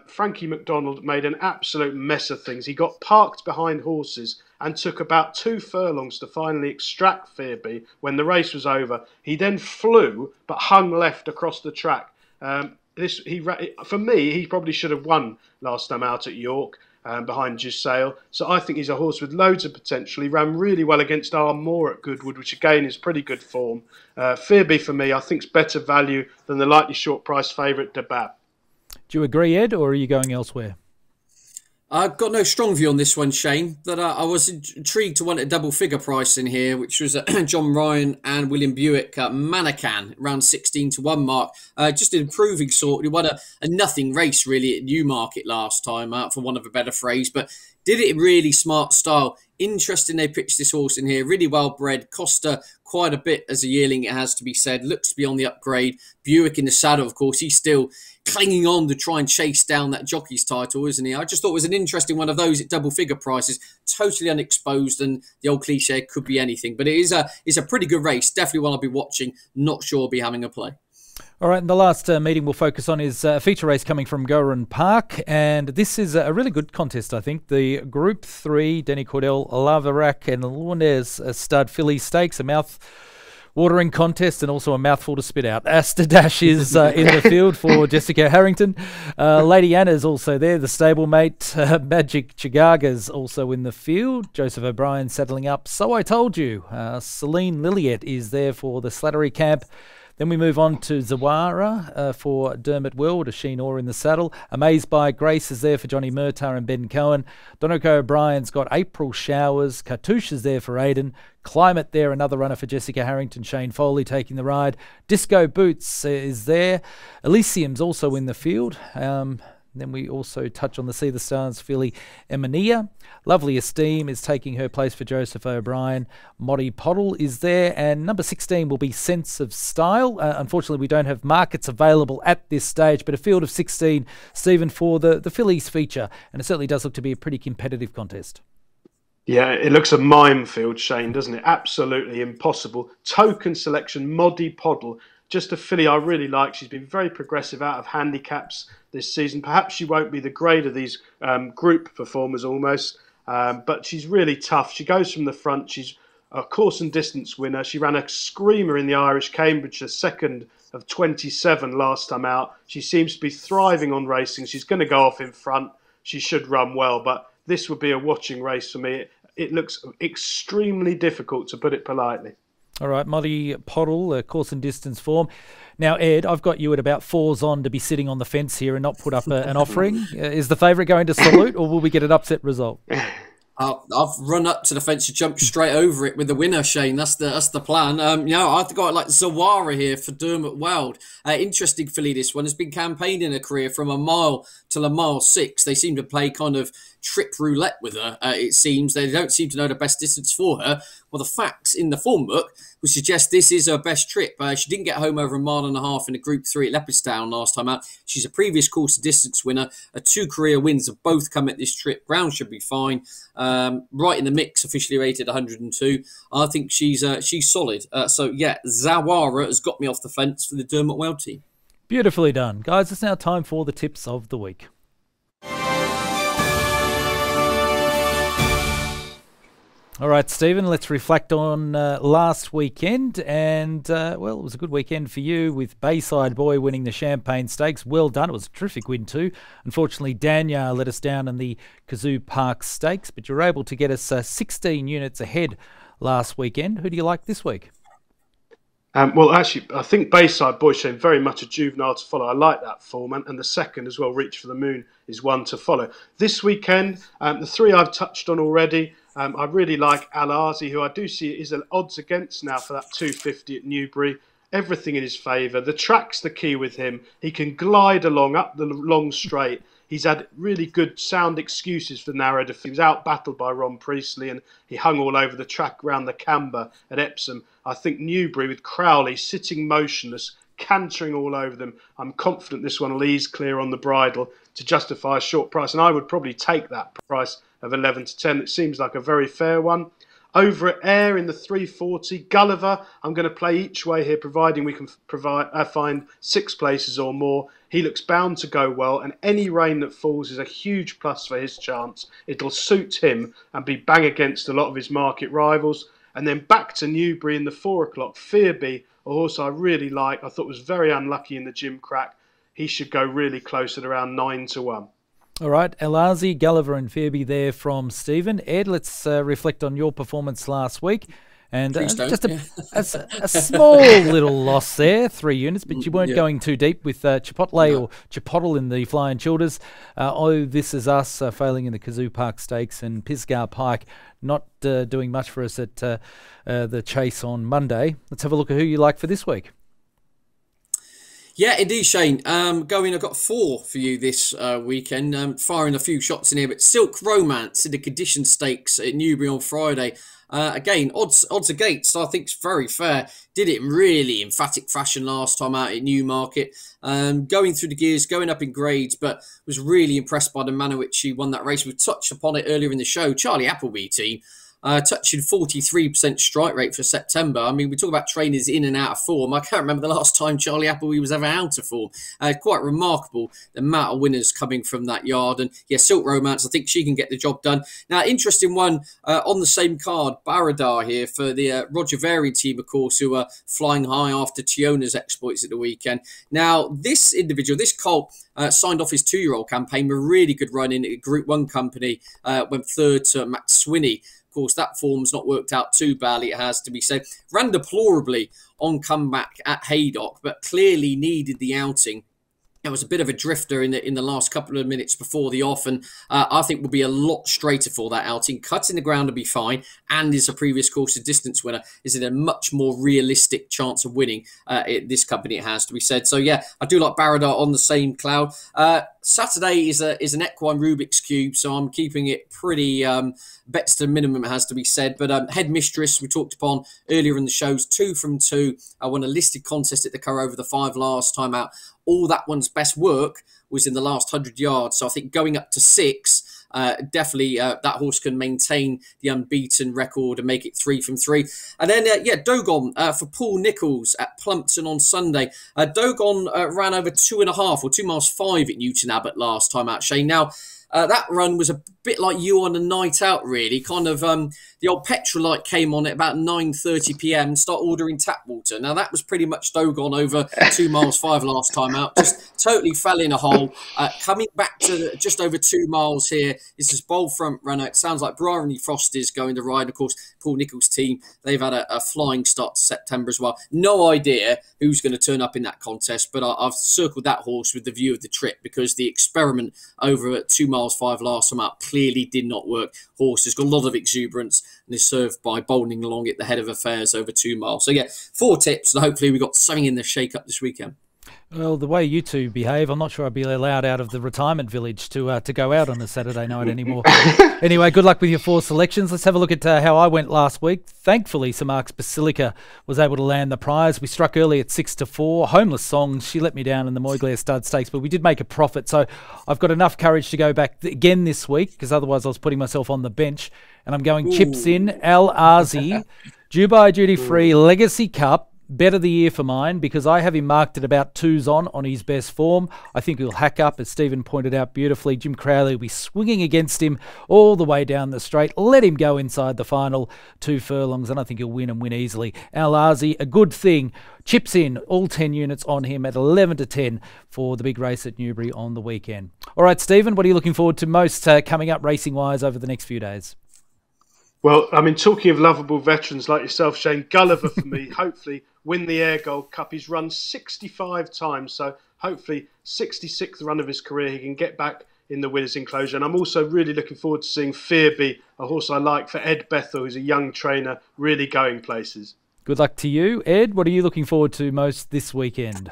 Frankie McDonald made an absolute mess of things. He got parked behind horses and took about 2 furlongs to finally extract Fearby when the race was over. He then flew but hung left across the track. For me, he probably should have won last time out at York behind Jussail. So I think he's a horse with loads of potential. He ran really well against Armour at Goodwood, which again is pretty good form. Fearby for me, I think is better value than the lightly short price favourite Dabab. Do you agree, Ed, or are you going elsewhere? I've got no strong view on this one, Shane. That I was intrigued to want a double figure price in here, which was John Ryan and William Buick Mannequin, around 16-1 mark. Just an improving sort. He won a nothing race really at Newmarket last time, for want of a better phrase, but did it in really smart style. Interesting they pitched this horse in here. Really well bred. Cost quite a bit as a yearling, it has to be said. Looks to be on the upgrade. Buick in the saddle, of course. He's still clinging on to try and chase down that jockey's title, isn't he? I just thought it was an interesting one of those at double figure prices, totally unexposed, and the old cliche could be anything. But it is a pretty good race. Definitely one I'll be watching. Not sure I'll be having a play. All right, and the last meeting we'll focus on is a feature race coming from Gowran Park, and this is a really good contest, I think. The Group 3, Denny, Cordell, Lavarack and Lanwades stud Fillies Stakes, a mouth-watering contest and also a mouthful to spit out. Aster Dash is in the field for Jessica Harrington. Lady Anna's also there, the stablemate. Magic Chigaga's also in the field. Joseph O'Brien settling up. So I told you. Celine Lilliet is there for the Slattery camp. Then we move on to Zawara for Dermot World, a Sheen Orr in the saddle. Amazed by Grace is there for Johnny Murtagh and Ben Cohen. Donoko O'Brien's got April Showers. Cartouche is there for Aidan. Climate there, another runner for Jessica Harrington. Shane Foley taking the ride. Disco Boots is there. Elysium's also in the field. Then we also touch on the See the Stars filly Emania. Lovely Esteem is taking her place for Joseph O'Brien. Moddy Poddle is there. And number 16 will be Sense of Style. Unfortunately, we don't have markets available at this stage, but a field of 16, Stephen, for the Fillies feature. And it certainly does look to be a pretty competitive contest. Yeah, it looks a minefield, Shane, doesn't it? Absolutely impossible. Token selection, Moddy Poddle. Just a filly I really like. She's been very progressive out of handicaps this season. Perhaps she won't be the grade of these group performers almost, but she's really tough. She goes from the front. She's a course and distance winner. She ran a screamer in the Irish Cambridgeshire, second of 27 last time out. She seems to be thriving on racing. She's going to go off in front. she should run well. But this would be a watching race for me. It looks extremely difficult, to put it politely. All right, Molly Pottle, course and distance form. Now, Ed, I've got you at about 4s on to be sitting on the fence here and not put up an offering. Is the favourite going to salute, or will we get an upset result? I've run up to the fence to jump straight over it with the winner, Shane. That's the plan. I've got like Zawara here for Dermot Weld. Interesting filly, this one. Has been campaigning her career from a mile till a mile 6. They seem to play kind of trip roulette with her, it seems. They don't seem to know the best distance for her. Well, the facts in the form book would suggest this is her best trip. She didn't get home over a mile and a half in a Group 3 at Leopardstown last time out. She's a previous course of distance winner. Her 2 career wins have both come at this trip. Ground should be fine. Right in the mix, officially rated 102. I think she's solid. Zawara has got me off the fence for the Dermot Weld team. Beautifully done. Guys, it's now time for the tips of the week. All right, Stephen, let's reflect on last weekend. And, it was a good weekend for you with Bayside Boy winning the Champagne Stakes. Well done. It was a terrific win too. Unfortunately, Danya let us down in the Kazoo Park Stakes, but you were able to get us 16 units ahead last weekend. Who do you like this week? Actually, I think Bayside Boy Shane very much a juvenile to follow. I like that form, and the second as well, Reach for the Moon, is one to follow. This weekend, the 3 I've touched on already. I really like Al-Azi, who I do see is an odds against now for that 250 at Newbury. Everything in his favour. The track's the key with him. He can glide along up the long straight. He's had really good sound excuses for narrow defeat. He was out-battled by Ron Priestley and he hung all over the track round the Camber at Epsom. I think Newbury with Crowley sitting motionless, cantering all over them. I'm confident this one will ease clear on the bridle to justify a short price. And I would probably take that price of 11 to 10. It seems like a very fair one. Over at Ayr in the 340, Gulliver, I'm going to play each way here, providing we can find 6 places or more. He looks bound to go well, and any rain that falls is a huge plus for his chance. It'll suit him and be bang against a lot of his market rivals. And then back to Newbury in the 4 o'clock, Fearby, a horse I really like. I thought was very unlucky in the Jim Crack. He should go really close at around 9 to 1. All right, Al-Azi, Gulliver and Fearby there from Stephen. Ed, let's reflect on your performance last week. And just a small little loss there, 3 units, but you weren't going too deep with Chipotle or Chipotle in the Flying Childers. This Is Us failing in the Kazoo Park Stakes, and Pisgah Pike not doing much for us at the Chase on Monday. Let's have a look at who you like for this week. Yeah, indeed, Shane. I've got 4 for you this weekend. Firing a few shots in here, but Silk Romance in the Condition Stakes at Newbury on Friday. Again, odds against, I think it's very fair. Did it in really emphatic fashion last time out at Newmarket. Going through the gears, going up in grades, but was really impressed by the manner which she won that race. We touched upon it earlier in the show. Charlie Appleby team. Touching 43% strike rate for September. I mean, we talk about trainers in and out of form. I can't remember the last time Charlie Appleby was ever out of form. Quite remarkable, the amount of winners coming from that yard. And yeah, Silk Romance, I think she can get the job done. Now, interesting one on the same card, Baradar here for the Roger Varian team, of course, who are flying high after Tiona's exploits at the weekend. Now, this individual, this colt, signed off his 2-year-old campaign with a really good run in a Group 1 company, went 3rd to Matt Swinney. Of course, that form's not worked out too badly, it has to be said. Ran deplorably on comeback at Haydock, but clearly needed the outing. It was a bit of a drifter in the last couple of minutes before the off, and I think will be a lot straighter for that outing. Cutting the ground will be fine, and is a previous course of distance winner. Is it a much more realistic chance of winning this company, it has to be said. So yeah, I do like Baradar on the same cloud. Saturday is an equine Rubik's Cube, so I'm keeping it pretty bets to minimum, it has to be said. But Headmistress, we talked upon earlier in the shows, 2 from 2. I won a listed contest at the Curragh over the 5 last time out. All that one's best work was in the last 100 yards. So I think going up to 6, definitely that horse can maintain the unbeaten record and make it 3 from 3. And then, Dogon for Paul Nichols at Plumpton on Sunday. Dogon ran over 2.5 or 2 miles 5 at Newton Abbot last time out, Shane. Now, That run was a bit like you on a night out, really. Kind of the old petrol light came on at about 9:30 p.m. Start ordering tap water. Now that was pretty much Dogon over 2 miles 5 last time out. Just totally fell in a hole. Coming back to just over 2 miles here. This is bold front runner. It sounds like Bryony Frost is going to ride. Of course, Paul Nicholls' team, they've had a flying start to September as well. No idea who's going to turn up in that contest, but I've circled that horse with the view of the trip because the experiment over at 2 miles 5 last time out clearly did not work. Horse has got a lot of exuberance and is served by bowling along at the head of affairs over 2 miles. So yeah, 4 tips, and hopefully we got something in the shake-up this weekend. Well, the way you two behave, I'm not sure I'd be allowed out of the retirement village to go out on a Saturday night anymore. Anyway, good luck with your 4 selections. Let's have a look at how I went last week. Thankfully, Sir Mark's Basilica was able to land the prize. We struck early at 6-4. Homeless Song, she let me down in the Moyglare Stud Stakes, but we did make a profit. So I've got enough courage to go back again this week, because otherwise I was putting myself on the bench. And I'm going Chips In, Al Azi, Dubai Duty Free, Legacy Cup. Bet of the year for mine, because I have him marked at about 2s on his best form. I think he'll hack up, as Stephen pointed out beautifully. Jim Crowley will be swinging against him all the way down the straight. Let him go inside the final 2 furlongs, and I think he'll win and win easily. Al Azi, a good thing. Chips In, all 10 units on him at 11-10 for the big race at Newbury on the weekend. All right, Stephen, what are you looking forward to most coming up racing-wise over the next few days? Well, I mean, talking of lovable veterans like yourself, Shane, Gulliver for me, hopefully win the Ayr Gold Cup. He's run 65 times, so hopefully 66th run of his career, he can get back in the winner's enclosure. And I'm also really looking forward to seeing Fearby, a horse I like, for Ed Bethel, who's a young trainer, really going places. Good luck to you. Ed, what are you looking forward to most this weekend?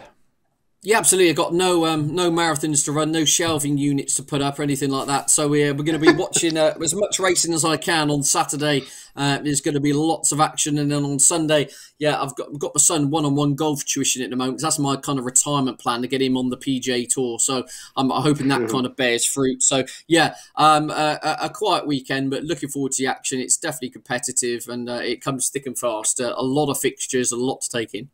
Yeah, absolutely. I've got no marathons to run, no shelving units to put up or anything like that. So we're going to be watching as much racing as I can on Saturday. There's going to be lots of action, and then on Sunday, yeah, I've got my son one-on-one golf tuition at the moment. That's my kind of retirement plan, to get him on the PGA Tour. So I'm hoping that kind of bears fruit. So yeah, a quiet weekend, but looking forward to the action. It's definitely competitive, and it comes thick and fast. A lot of fixtures, a lot to take in.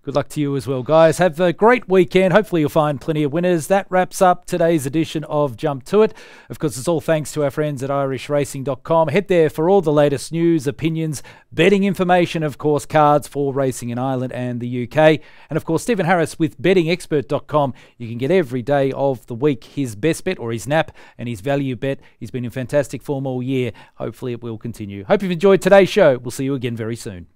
Good luck to you as well, guys. Have a great weekend. Hopefully you'll find plenty of winners. That wraps up today's edition of Jump To It. Of course, it's all thanks to our friends at irishracing.com. Head there for all the latest news, opinions, betting information, of course, cards for racing in Ireland and the UK. And of course, Stephen Harris with bettingexpert.com. You can get every day of the week his best bet or his nap and his value bet. He's been in fantastic form all year. Hopefully it will continue. Hope you've enjoyed today's show. We'll see you again very soon.